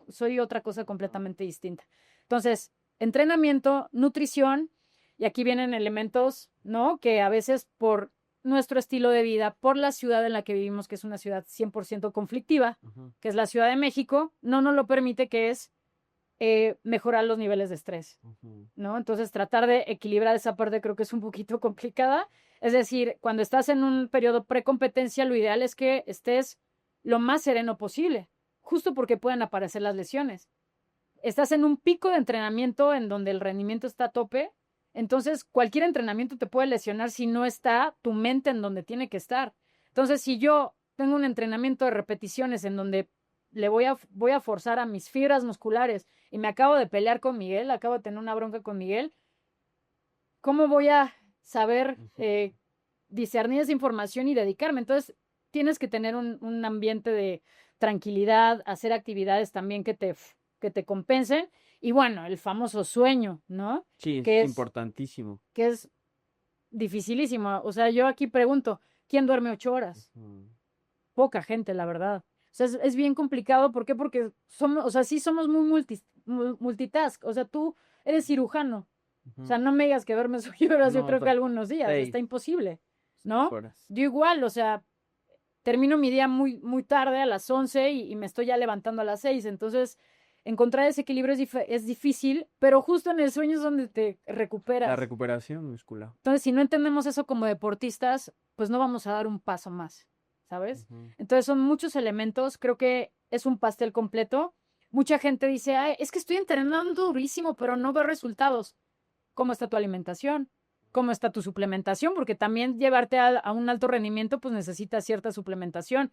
soy otra cosa completamente distinta. Entonces, entrenamiento, nutrición, y aquí vienen elementos, ¿no? Que a veces por nuestro estilo de vida, por la ciudad en la que vivimos, que es una ciudad 100% conflictiva, Ujú. que es la Ciudad de México, no nos lo permite, que es mejorar los niveles de estrés, Ujú. ¿no? Entonces, tratar de equilibrar esa parte creo que es un poquito complicada. Es decir, cuando estás en un periodo precompetencia, lo ideal es que estés lo más sereno posible, justo porque pueden aparecer las lesiones. Estás en un pico de entrenamiento en donde el rendimiento está a tope, entonces cualquier entrenamiento te puede lesionar si no está tu mente en donde tiene que estar. Entonces, si yo tengo un entrenamiento de repeticiones en donde voy a forzar a mis fibras musculares y me acabo de pelear con Miguel, acabo de tener una bronca con Miguel, ¿cómo voy a saber discernir esa información y dedicarme? Entonces, tienes que tener un ambiente de tranquilidad, hacer actividades también que te compensen. Y bueno, el famoso sueño, ¿no? Sí, Que es es, importantísimo. que es dificilísimo. O sea, yo aquí pregunto, ¿quién duerme 8 horas? Ujú. Poca gente, la verdad. O sea, es bien complicado. ¿Por qué? Porque somos, o sea, sí somos muy multitask. O sea, tú eres cirujano. O sea, Ujú. no me digas que duermes 8 horas, yo No, creo que algunos días, está 6 imposible, ¿no? horas. Yo igual, o sea, termino mi día muy tarde, a las 11, y me estoy ya levantando a las 6. Entonces, encontrar ese equilibrio es difícil, pero justo en el sueño es donde te La recuperas. recuperación muscular. Entonces, si no entendemos eso como deportistas, pues no vamos a dar un paso más, ¿sabes? Ujú. Entonces, son muchos elementos, creo que es un pastel completo. Mucha gente dice, ay, es que estoy entrenando durísimo, pero no veo resultados. ¿Cómo está tu alimentación? ¿Cómo está tu suplementación? Porque también llevarte a un alto rendimiento, pues necesitas cierta suplementación.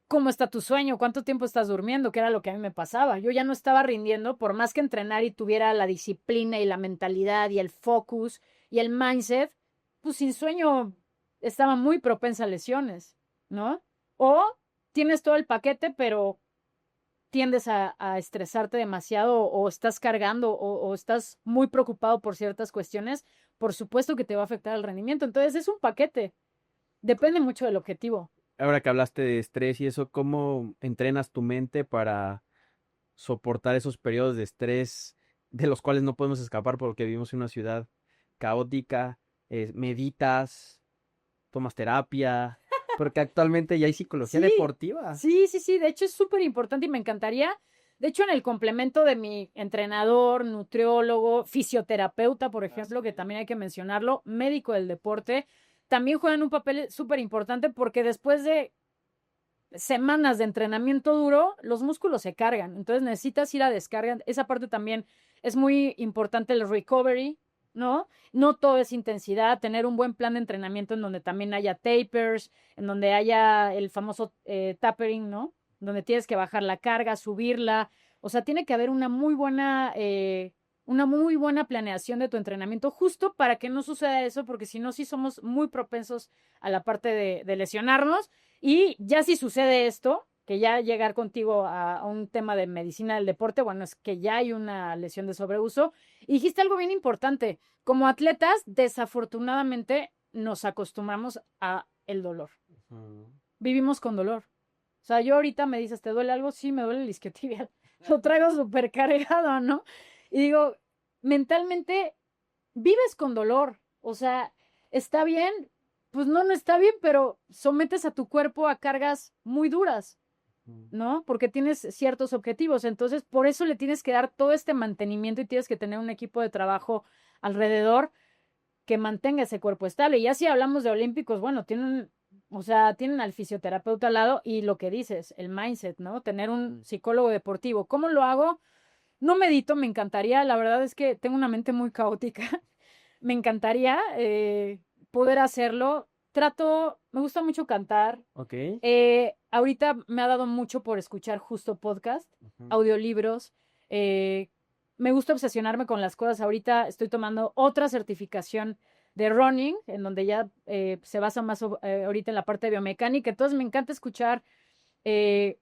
¿Cómo está tu sueño? ¿Cuánto tiempo estás durmiendo? Que era lo que a mí me pasaba. Yo ya no estaba rindiendo, por más que entrenar y tuviera la disciplina y la mentalidad y el focus y el mindset, pues sin sueño estaba muy propensa a lesiones, ¿no? O tienes todo el paquete, pero tiendes a estresarte demasiado o estás cargando o estás muy preocupado por ciertas cuestiones, por supuesto que te va a afectar el rendimiento. Entonces es un paquete, depende mucho del objetivo. ahora que hablaste de estrés y eso, ¿cómo entrenas tu mente para soportar esos periodos de estrés de los cuales no podemos escapar porque vivimos en una ciudad caótica? ¿Meditas? ¿Tomas terapia? Porque actualmente ya hay psicología Sí, deportiva. sí, de hecho es súper importante y me encantaría. De hecho, en el complemento de mi entrenador, nutriólogo, fisioterapeuta, por ejemplo, que también hay que mencionarlo, médico del deporte, también juegan un papel súper importante porque después de semanas de entrenamiento duro, los músculos se cargan. Entonces necesitas ir a descargar. Esa parte también es muy importante, el recovery, ¿no? No todo es intensidad, tener un buen plan de entrenamiento en donde también haya tapers, en donde haya el famoso tapering, ¿no? Donde tienes que bajar la carga, subirla. O sea, tiene que haber una muy buena planeación de tu entrenamiento justo para que no suceda eso, porque si no, sí somos muy propensos a la parte de lesionarnos y ya si sucede esto, que ya llegar contigo a un tema de medicina del deporte, bueno, es que ya hay una lesión de sobreuso. Y dijiste algo bien importante. Como atletas, desafortunadamente nos acostumbramos a el dolor. Ujú. Vivimos con dolor. O sea, yo ahorita me dices, ¿te duele algo? Sí, me duele el isquiotibial. Lo traigo súper cargado, ¿no? Y digo, mentalmente vives con dolor. O sea, está bien, pues no está bien, pero sometes a tu cuerpo a cargas muy duras, ¿no? Porque tienes ciertos objetivos. Entonces, por eso le tienes que dar todo este mantenimiento y tienes que tener un equipo de trabajo alrededor que mantenga ese cuerpo estable. Y ya si hablamos de olímpicos, bueno, o sea, tienen al fisioterapeuta al lado y lo que dices, el mindset, ¿no? Tener un psicólogo deportivo. ¿Cómo lo hago? No medito, me encantaría. La verdad es que tengo una mente muy caótica. Me encantaría poder hacerlo. Me gusta mucho cantar. Ok. Ahorita me ha dado mucho por escuchar justo podcast, Ujú. audiolibros. eh, Me gusta obsesionarme con las cosas. Ahorita estoy tomando otra certificación de running, en donde ya se basa más ahorita en la parte de biomecánica. Entonces me encanta escuchar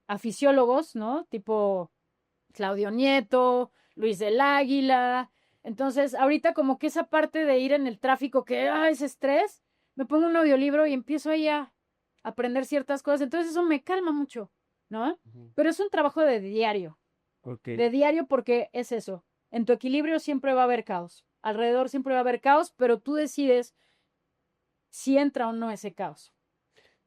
a fisiólogos, ¿no? Tipo Claudio Nieto, Luis del Águila. Entonces, ahorita como que esa parte de ir en el tráfico, que es estrés, me pongo un audiolibro y empiezo ahí a aprender ciertas cosas. Entonces, eso me calma mucho, ¿no? Ujú. Pero es un trabajo Ok. de diario porque es eso. En tu equilibrio siempre va a haber caos. Alrededor siempre va a haber caos, pero tú decides si entra o no ese caos.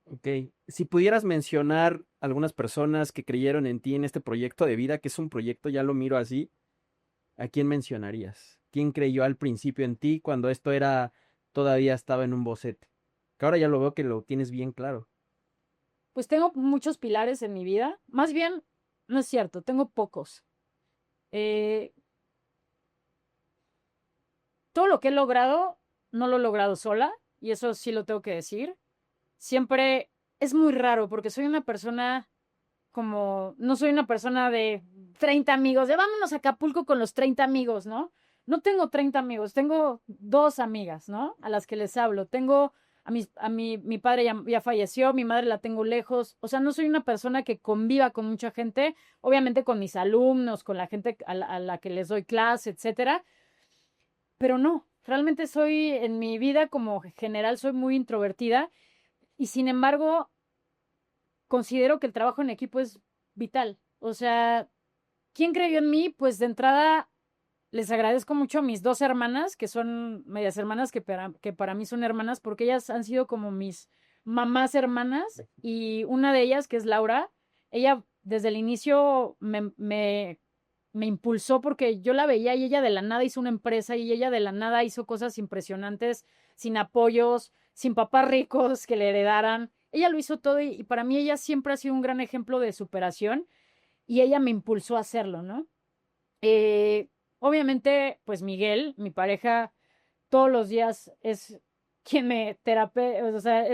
Ok. Si pudieras mencionar algunas personas que creyeron en ti en este proyecto de vida, que es un proyecto, ya lo miro así, ¿a quién mencionarías? ¿Quién creyó al principio en ti cuando esto todavía estaba en un boceto? Que ahora ya lo veo que lo tienes bien claro. Pues tengo muchos pilares en mi vida. Más bien, no es cierto, tengo pocos. Eh, Todo lo que he logrado, no lo he logrado sola, y eso sí lo tengo que decir. Siempre es muy raro porque soy una persona no soy una persona de 30 amigos, de vámonos a Acapulco con los 30 amigos, ¿no? No tengo 30 amigos, tengo dos amigas, ¿no? A las que les hablo. Tengo mi padre ya falleció, mi madre la tengo lejos. O sea, no soy una persona que conviva con mucha gente, obviamente con mis alumnos, con la gente a la que les doy clase, etcétera, pero no, realmente soy en mi vida como general, soy muy introvertida y sin embargo considero que el trabajo en equipo es vital. O sea, ¿quién creyó en mí? Pues de entrada les agradezco mucho a mis dos hermanas, que son medias hermanas, que para mí son hermanas, porque ellas han sido como mis mamás hermanas y una de ellas, que es Laura, ella desde el inicio me impulsó porque yo la veía y ella de la nada hizo una empresa y ella de la nada hizo cosas impresionantes, sin apoyos, sin papás ricos que le heredaran. Ella lo hizo todo y para mí ella siempre ha sido un gran ejemplo de superación y ella me impulsó a hacerlo, ¿no? Eh, Obviamente, pues Miguel, mi pareja, todos los días es quien me terapea, o sea,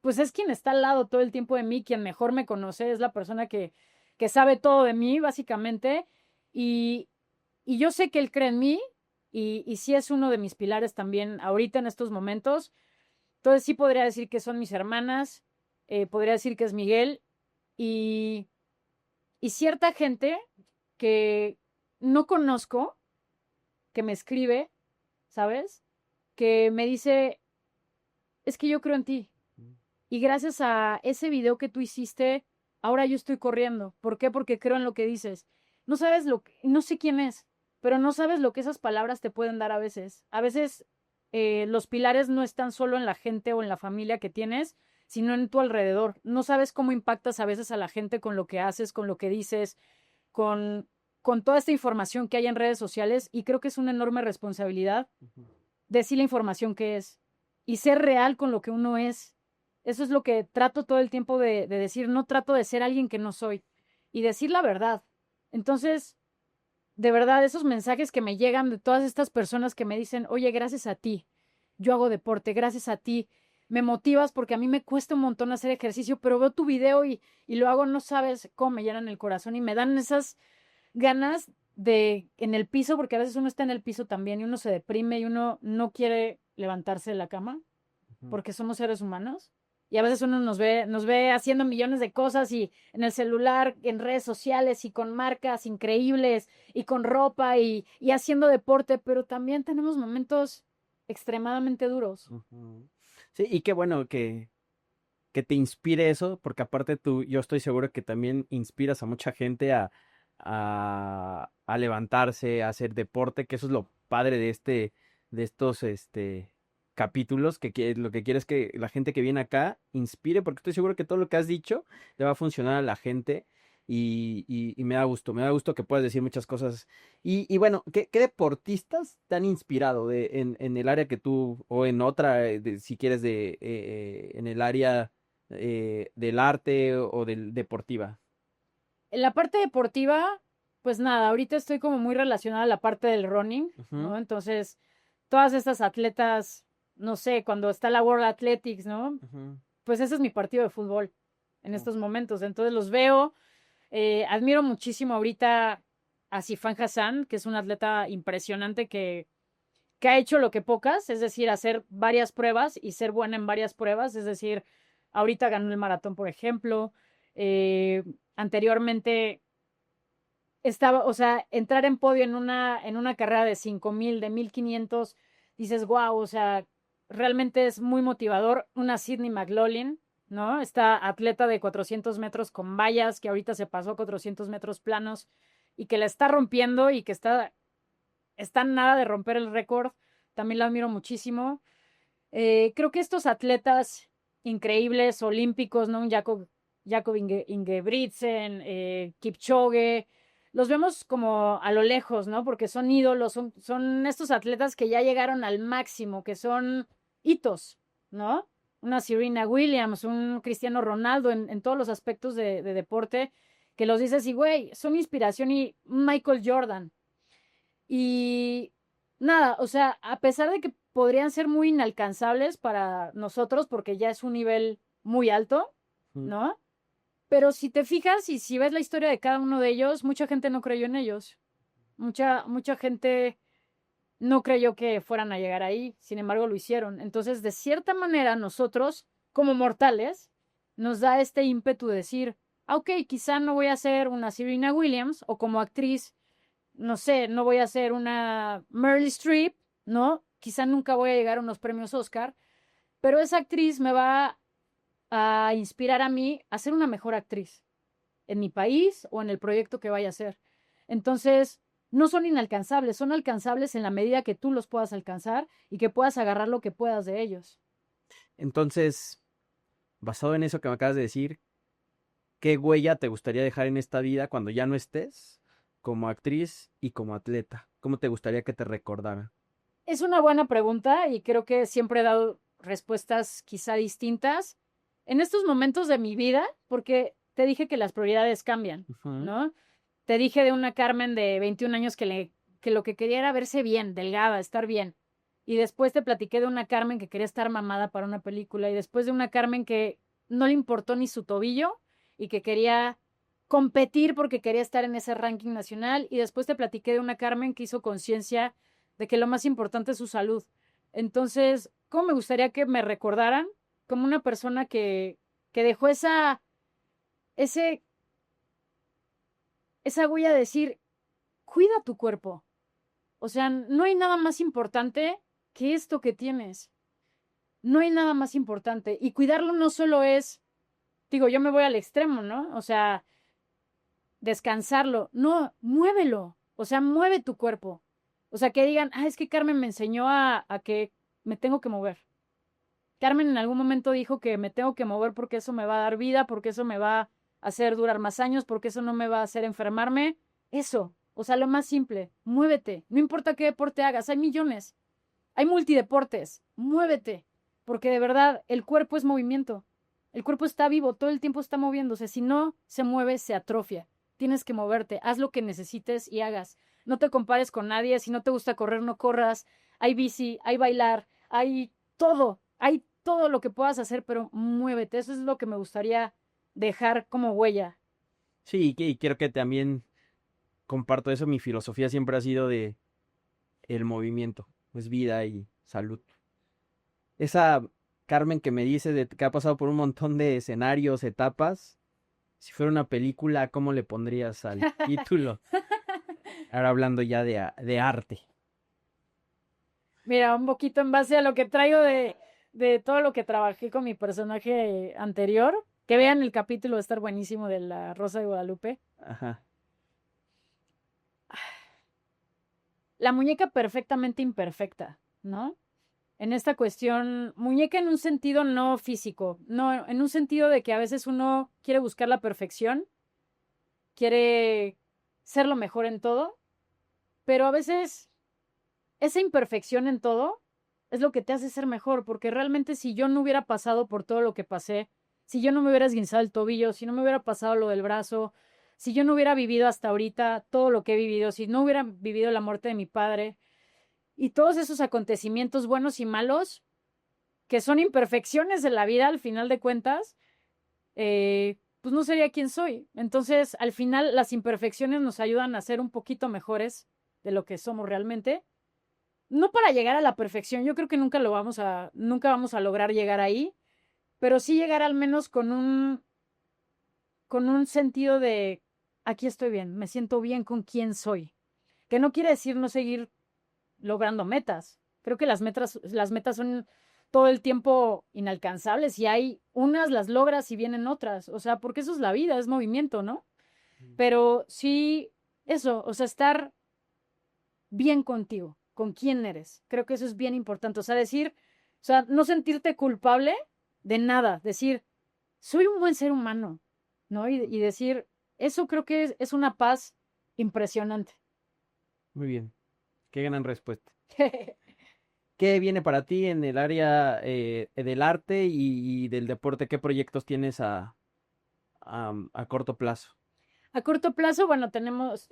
pues es quien está al lado todo el tiempo de mí, quien mejor me conoce, es la persona que sabe todo de mí, básicamente, y, y yo sé que él cree en mí, y sí es uno de mis pilares también ahorita en estos momentos. Entonces sí podría decir que son mis hermanas, podría decir que es Miguel, y, y cierta gente que no conozco, que me escribe, ¿sabes? Que me dice, es que yo creo en ti. Y gracias a ese video que tú hiciste, ahora yo estoy corriendo. ¿Por qué? Porque creo en lo que dices. No sabes no sé quién es, pero no sabes lo que esas palabras te pueden dar a veces. A veces los pilares no están solo en la gente o en la familia que tienes, sino en tu alrededor. No sabes cómo impactas a veces a la gente con lo que haces, con lo que dices, con, con toda esta información que hay en redes sociales, y creo que es una enorme responsabilidad decir la información que es y ser real con lo que uno es. Eso es lo que trato todo el tiempo de decir, no trato de ser alguien que no soy y decir la verdad. Entonces, de verdad, esos mensajes que me llegan de todas estas personas que me dicen, oye, gracias a ti, yo hago deporte, gracias a ti, me motivas porque a mí me cuesta un montón hacer ejercicio, pero veo tu video y lo hago, no sabes cómo me llenan el corazón y me dan esas ganas de en el piso, porque a veces uno está en el piso también y uno se deprime y uno no quiere levantarse de la cama porque somos seres humanos. Y a veces uno nos ve haciendo millones de cosas y en el celular, en redes sociales y con marcas increíbles y con ropa y haciendo deporte, pero también tenemos momentos extremadamente duros. Sí, y qué bueno que te inspire eso, porque aparte tú, yo estoy seguro que también inspiras a mucha gente a levantarse, a hacer deporte, que eso es lo padre de estos, capítulos, lo que quieres es que la gente que viene acá inspire, porque estoy seguro que todo lo que has dicho le va a funcionar a la gente. Y me da gusto que puedas decir muchas cosas. Y bueno, ¿qué deportistas te han inspirado en el área que tú, o en otra, si quieres, en el área del arte o del deportiva? En la parte deportiva, pues nada, ahorita estoy como muy relacionada a la parte del running, Ujú, ¿no? Entonces, todas estas atletas, no sé, cuando está la World Athletics, ¿no? ujú, Pues ese es mi partido de fútbol en oh, estos momentos. Entonces los veo, admiro muchísimo ahorita a Sifan Hassan, que es un atleta impresionante que ha hecho lo que pocas, es decir, hacer varias pruebas y ser buena en varias pruebas, es decir, ahorita ganó el maratón, por ejemplo, anteriormente estaba, o sea, entrar en podio en una carrera de 5,000, de 1,500, dices, wow, o sea, realmente es muy motivador. Una Sydney McLaughlin, ¿no? Esta atleta de 400 metros con vallas, que ahorita se pasó a 400 metros planos y que la está rompiendo y que está nada de romper el récord. También la admiro muchísimo. Creo que estos atletas increíbles, olímpicos, ¿no? Un Jakob Ingebrigtsen, Kipchoge, los vemos como a lo lejos, ¿no? Porque son ídolos, son estos atletas que ya llegaron al máximo, que son hitos, ¿no? Una Serena Williams, un Cristiano Ronaldo en todos los aspectos de deporte, que los dices y, güey, son inspiración, y Michael Jordan. Y nada, o sea, a pesar de que podrían ser muy inalcanzables para nosotros, porque ya es un nivel muy alto, ujú. ¿no? Pero si te fijas y si ves la historia de cada uno de ellos, mucha gente no creyó en ellos. Mucha gente no creyó que fueran a llegar ahí, sin embargo lo hicieron. Entonces, de cierta manera, nosotros, como mortales, nos da este ímpetu de decir, ah, ok, quizá no voy a ser una Serena Williams, o como actriz no sé, no voy a ser una Meryl Streep, ¿no? Quizá nunca voy a llegar a unos premios Oscar, pero esa actriz me va a inspirar a mí a ser una mejor actriz en mi país o en el proyecto que vaya a hacer. Entonces, no son inalcanzables, son alcanzables en la medida que tú los puedas alcanzar y que puedas agarrar lo que puedas de ellos. Entonces, basado en eso que me acabas de decir, ¿qué huella te gustaría dejar en esta vida cuando ya no estés como actriz y como atleta? ¿Cómo te gustaría que te recordaran? Es una buena pregunta y creo que siempre he dado respuestas quizá distintas en estos momentos de mi vida, porque te dije que las prioridades cambian, Ujú, ¿no? Te dije de una Carmen de 21 años que lo que quería era verse bien, delgada, estar bien. Y después te platiqué de una Carmen que quería estar mamada para una película. Y después de una Carmen que no le importó ni su tobillo y que quería competir porque quería estar en ese ranking nacional. Y después te platiqué de una Carmen que hizo conciencia de que lo más importante es su salud. Entonces, ¿cómo me gustaría que me recordaran? Como una persona que dejó ese, esa huella de decir, cuida tu cuerpo. O sea, no hay nada más importante que esto que tienes. no hay nada más importante. Y cuidarlo no solo es, digo, yo me voy al extremo, ¿no? O sea, descansarlo. No, muévelo. O sea, mueve tu cuerpo. O sea, que digan, es que Carmen me enseñó a que me tengo que mover. Carmen en algún momento dijo que me tengo que mover porque eso me va a dar vida, porque eso me va a hacer durar más años, porque eso no me va a hacer enfermarme. Eso, o sea, lo más simple, muévete. No importa qué deporte hagas, hay millones. Hay multideportes, muévete. Porque de verdad, el cuerpo es movimiento. El cuerpo está vivo, todo el tiempo está moviéndose. Si no se mueve, se atrofia. Tienes que moverte, haz lo que necesites y hagas. No te compares con nadie, si no te gusta correr, no corras. Hay bici, hay bailar, hay todo lo que puedas hacer, pero muévete. Eso es lo que me gustaría dejar como huella. Sí, y quiero que también comparto eso. Mi filosofía siempre ha sido de el movimiento, pues vida y salud. Esa Carmen que me dice que ha pasado por un montón de escenarios, etapas, si fuera una película, ¿cómo le pondrías al título? Ahora hablando ya de arte. Mira, un poquito en base a lo que traigo de todo lo que trabajé con mi personaje anterior. Que vean el capítulo, va a estar buenísimo, de La Rosa de Guadalupe. Ajá. La muñeca perfectamente imperfecta, ¿no? En esta cuestión, muñeca en un sentido no físico, no, en un sentido de que a veces uno quiere buscar la perfección, quiere ser lo mejor en todo, pero a veces esa imperfección en todo es lo que te hace ser mejor, porque realmente si yo no hubiera pasado por todo lo que pasé, si yo no me hubiera esguinzado el tobillo, si no me hubiera pasado lo del brazo, si yo no hubiera vivido hasta ahorita todo lo que he vivido, si no hubiera vivido la muerte de mi padre y todos esos acontecimientos buenos y malos, que son imperfecciones de la vida al final de cuentas, pues no sería quien soy. Entonces, al final, las imperfecciones nos ayudan a ser un poquito mejores de lo que somos realmente. No para llegar a la perfección, yo creo que nunca vamos a lograr llegar ahí, pero sí llegar al menos con un sentido de aquí estoy bien, me siento bien con quién soy. Que no quiere decir no seguir logrando metas. Creo que las metas son todo el tiempo inalcanzables y hay unas las logras y vienen otras. O sea, porque eso es la vida, es movimiento, ¿no? Pero sí, eso, o sea, estar bien contigo, con quién eres. Creo que eso es bien importante. O sea, no sentirte culpable de nada. Decir, soy un buen ser humano, ¿no? Y decir, eso creo que es una paz impresionante. Muy bien. Qué gran respuesta. ¿Qué viene para ti en el área del arte y del deporte? ¿Qué proyectos tienes a corto plazo? A corto plazo, bueno, tenemos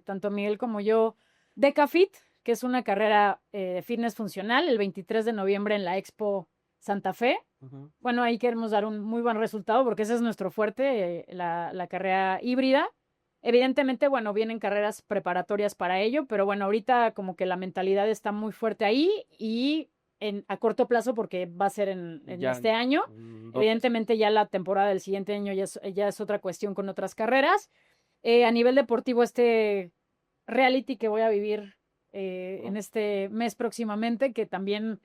tanto Miguel como yo DecaFit, que es una carrera de fitness funcional, el 23 de noviembre en la Expo Santa Fe. Ujú. Bueno, ahí queremos dar un muy buen resultado porque ese es nuestro fuerte, la carrera híbrida. Evidentemente, bueno, vienen carreras preparatorias para ello, pero bueno, ahorita como que la mentalidad está muy fuerte ahí y a corto plazo porque va a ser en Ya, este año. Evidentemente ya la temporada del siguiente año ya es otra cuestión con otras carreras. A nivel deportivo, este reality que voy a vivir en este mes próximamente, que también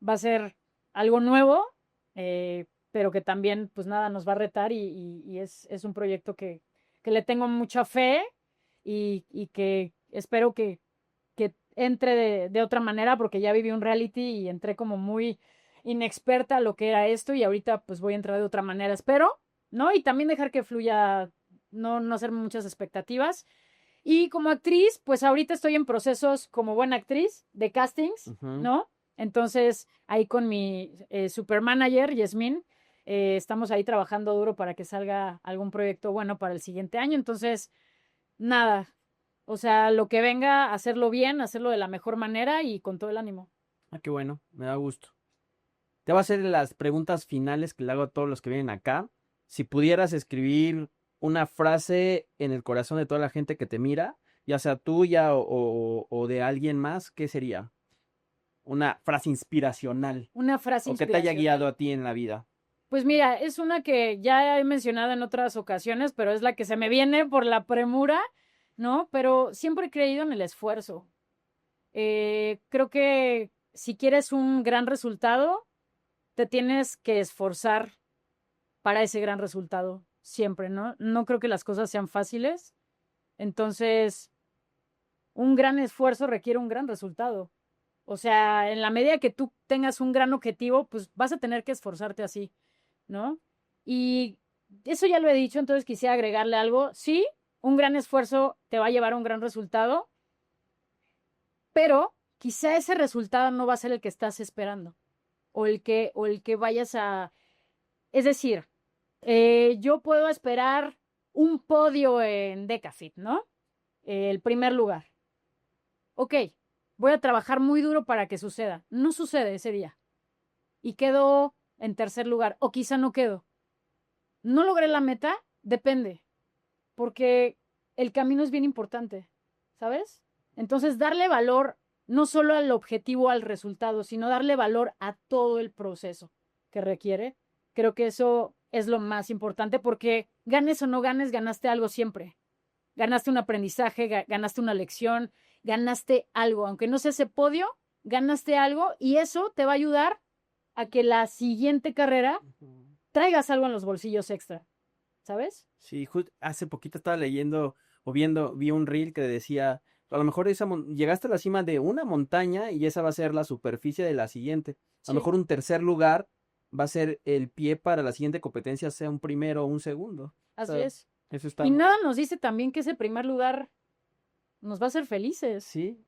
va a ser algo nuevo, pero que también pues nada nos va a retar y es un proyecto que le tengo mucha fe y que espero que entre de otra manera, porque ya viví un reality y entré como muy inexperta a lo que era esto y ahorita pues voy a entrar de otra manera, espero, ¿no? Y también dejar que fluya, no hacer muchas expectativas. Y como actriz, pues ahorita estoy en procesos como buena actriz de castings, Ujú. ¿no? Entonces, ahí con mi super manager, Yasmín, estamos ahí trabajando duro para que salga algún proyecto bueno para el siguiente año. Entonces, nada, o sea, lo que venga, hacerlo bien, hacerlo de la mejor manera y con todo el ánimo. Ah, qué bueno, me da gusto. Te voy a hacer las preguntas finales que le hago a todos los que vienen acá. Si pudieras escribir una frase en el corazón de toda la gente que te mira, ya sea tuya o de alguien más, ¿qué sería? Una frase inspiracional Una frase o que te haya guiado inspiracional. a ti en la vida. Pues mira, es una que ya he mencionado en otras ocasiones, pero es la que se me viene por la premura, ¿no? Pero siempre he creído en el esfuerzo. Creo que si quieres un gran resultado, te tienes que esforzar para ese gran resultado siempre, ¿no? No creo que las cosas sean fáciles. Entonces, un gran esfuerzo requiere un gran resultado. O sea, en la medida que tú tengas un gran objetivo, pues vas a tener que esforzarte así, ¿no? Y eso ya lo he dicho, entonces quisiera agregarle algo. Sí, un gran esfuerzo te va a llevar a un gran resultado, pero quizá ese resultado no va a ser el que estás esperando o el que vayas a... Es decir, yo puedo esperar un podio en Decafit, ¿no? El primer lugar. Ok, voy a trabajar muy duro para que suceda. No sucede ese día. Y quedo en tercer lugar. O quizá no quedo. ¿No logré la meta? Depende. Porque el camino es bien importante. ¿Sabes? Entonces, darle valor no solo al objetivo, al resultado, sino darle valor a todo el proceso que requiere. Creo que eso es lo más importante porque ganes o no ganes, ganaste algo siempre. Ganaste un aprendizaje, ganaste una lección, ganaste algo. Aunque no sea ese podio, ganaste algo y eso te va a ayudar a que la siguiente carrera traigas algo en los bolsillos extra. ¿Sabes? Sí, hace poquito estaba leyendo o vi un reel que decía, a lo mejor llegaste a la cima de una montaña y esa va a ser la superficie de la siguiente. A lo Sí. mejor un tercer lugar va a ser el pie para la siguiente competencia, sea un primero o un segundo. Así sea, es. Eso está... Y nada nos dice también que ese primer lugar nos va a hacer felices, Sí,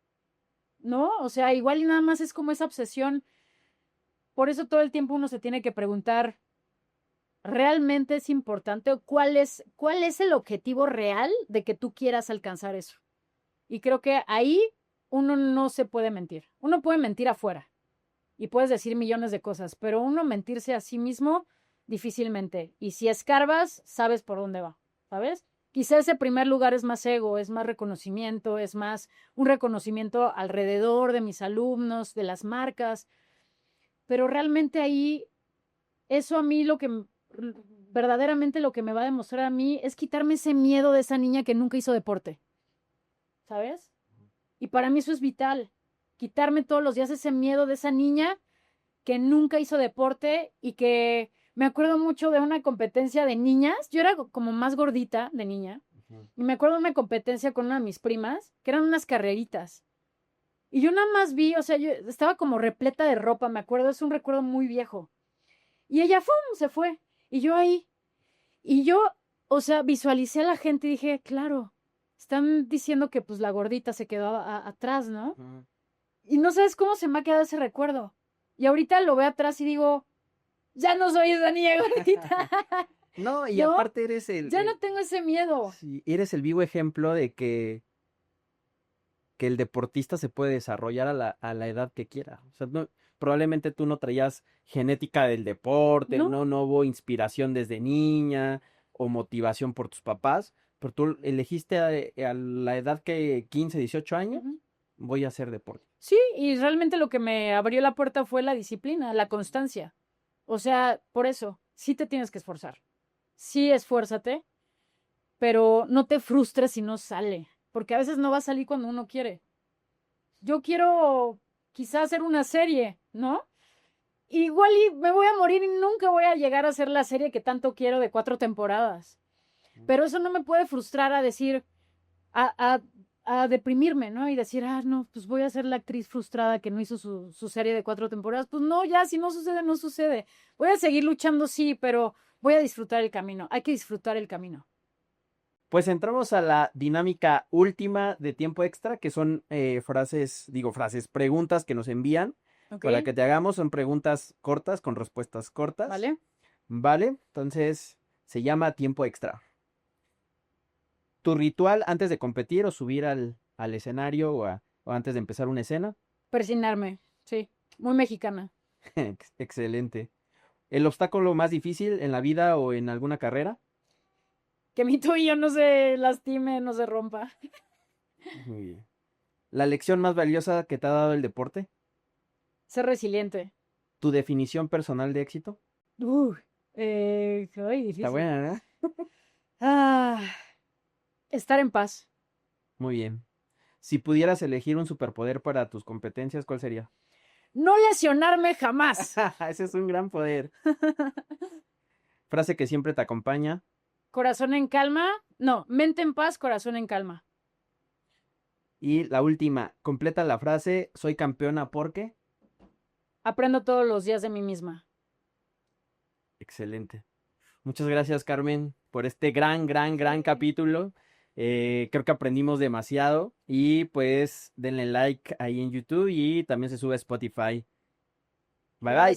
¿no? O sea, igual y nada más es como esa obsesión. Por eso todo el tiempo uno se tiene que preguntar, ¿realmente es importante? ¿O cuál es el objetivo real de que tú quieras alcanzar eso? Y creo que ahí uno no se puede mentir. Uno puede mentir afuera y puedes decir millones de cosas, pero uno mentirse a sí mismo difícilmente. Y si escarbas, sabes por dónde va, ¿sabes? Quizá ese primer lugar es más ego, es más reconocimiento, es más un reconocimiento alrededor de mis alumnos, de las marcas, pero realmente ahí, eso a mí verdaderamente lo que me va a demostrar a mí es quitarme ese miedo de esa niña que nunca hizo deporte, ¿sabes? Y para mí eso es vital, quitarme todos los días ese miedo de esa niña que nunca hizo deporte y que me acuerdo mucho de una competencia de niñas. Yo era como más gordita de niña. Y me acuerdo de una competencia con una de mis primas, que eran unas carreritas. Y yo nada más vi, o sea, yo estaba como repleta de ropa, me acuerdo, es un recuerdo muy viejo. Y ella, ¡fum!, se fue. Y yo ahí. Y yo, o sea, visualicé a la gente y dije, claro, están diciendo que pues la gordita se quedó atrás, ¿no? Y no sabes cómo se me ha quedado ese recuerdo. Y ahorita lo veo atrás y digo, ya no soy esa niña gordita. No, y ¿No? aparte eres Ya no tengo ese miedo. sí, eres el vivo ejemplo de que el deportista se puede desarrollar a la edad que quiera. O sea, probablemente tú no traías genética del deporte, ¿No? no hubo inspiración desde niña o motivación por tus papás, pero tú elegiste a la edad que 15, 18 años, Ujú. voy a hacer deporte. Sí, y realmente lo que me abrió la puerta fue la disciplina, la constancia. O sea, por eso, sí te tienes que esforzar. Sí, esfuérzate, pero no te frustres si no sale, porque a veces no va a salir cuando uno quiere. Yo quiero quizás hacer una serie, ¿no? Igual y me voy a morir y nunca voy a llegar a hacer la serie que tanto quiero de 4 temporadas. Pero eso no me puede frustrar a decir, a, a deprimirme, ¿no? Y decir, no, pues voy a ser la actriz frustrada que no hizo su serie de 4 temporadas. Pues no, ya, si no sucede, no sucede. Voy a seguir luchando, sí, pero voy a disfrutar el camino. Hay que disfrutar el camino. Pues entramos a la dinámica última de tiempo extra, que son preguntas que nos envían ¿Ok? para que te hagamos. Son preguntas cortas con respuestas cortas. ¿Vale? Vale, entonces se llama tiempo extra. ¿Tu ritual antes de competir o subir al escenario o antes de empezar una escena? Persignarme, sí. Muy mexicana. Excelente. ¿El obstáculo más difícil en la vida o en alguna carrera? Que mi tobillo no se lastime, no se rompa. Muy bien. ¿La lección más valiosa que te ha dado el deporte? Ser resiliente. ¿Tu definición personal de éxito? Ay, difícil. Está buena, ¿no? Ah, estar en paz. Muy bien. Si pudieras elegir un superpoder para tus competencias, ¿cuál sería? No lesionarme jamás. Ese es un gran poder. Frase que siempre te acompaña. Corazón en calma. No, mente en paz, corazón en calma. Y la última, completa la frase, soy campeona porque. Aprendo todos los días de mí misma. Excelente. Muchas gracias, Carmen, por este gran capítulo. Creo que aprendimos demasiado y pues denle like ahí en YouTube y también se sube a Spotify. Bye bye.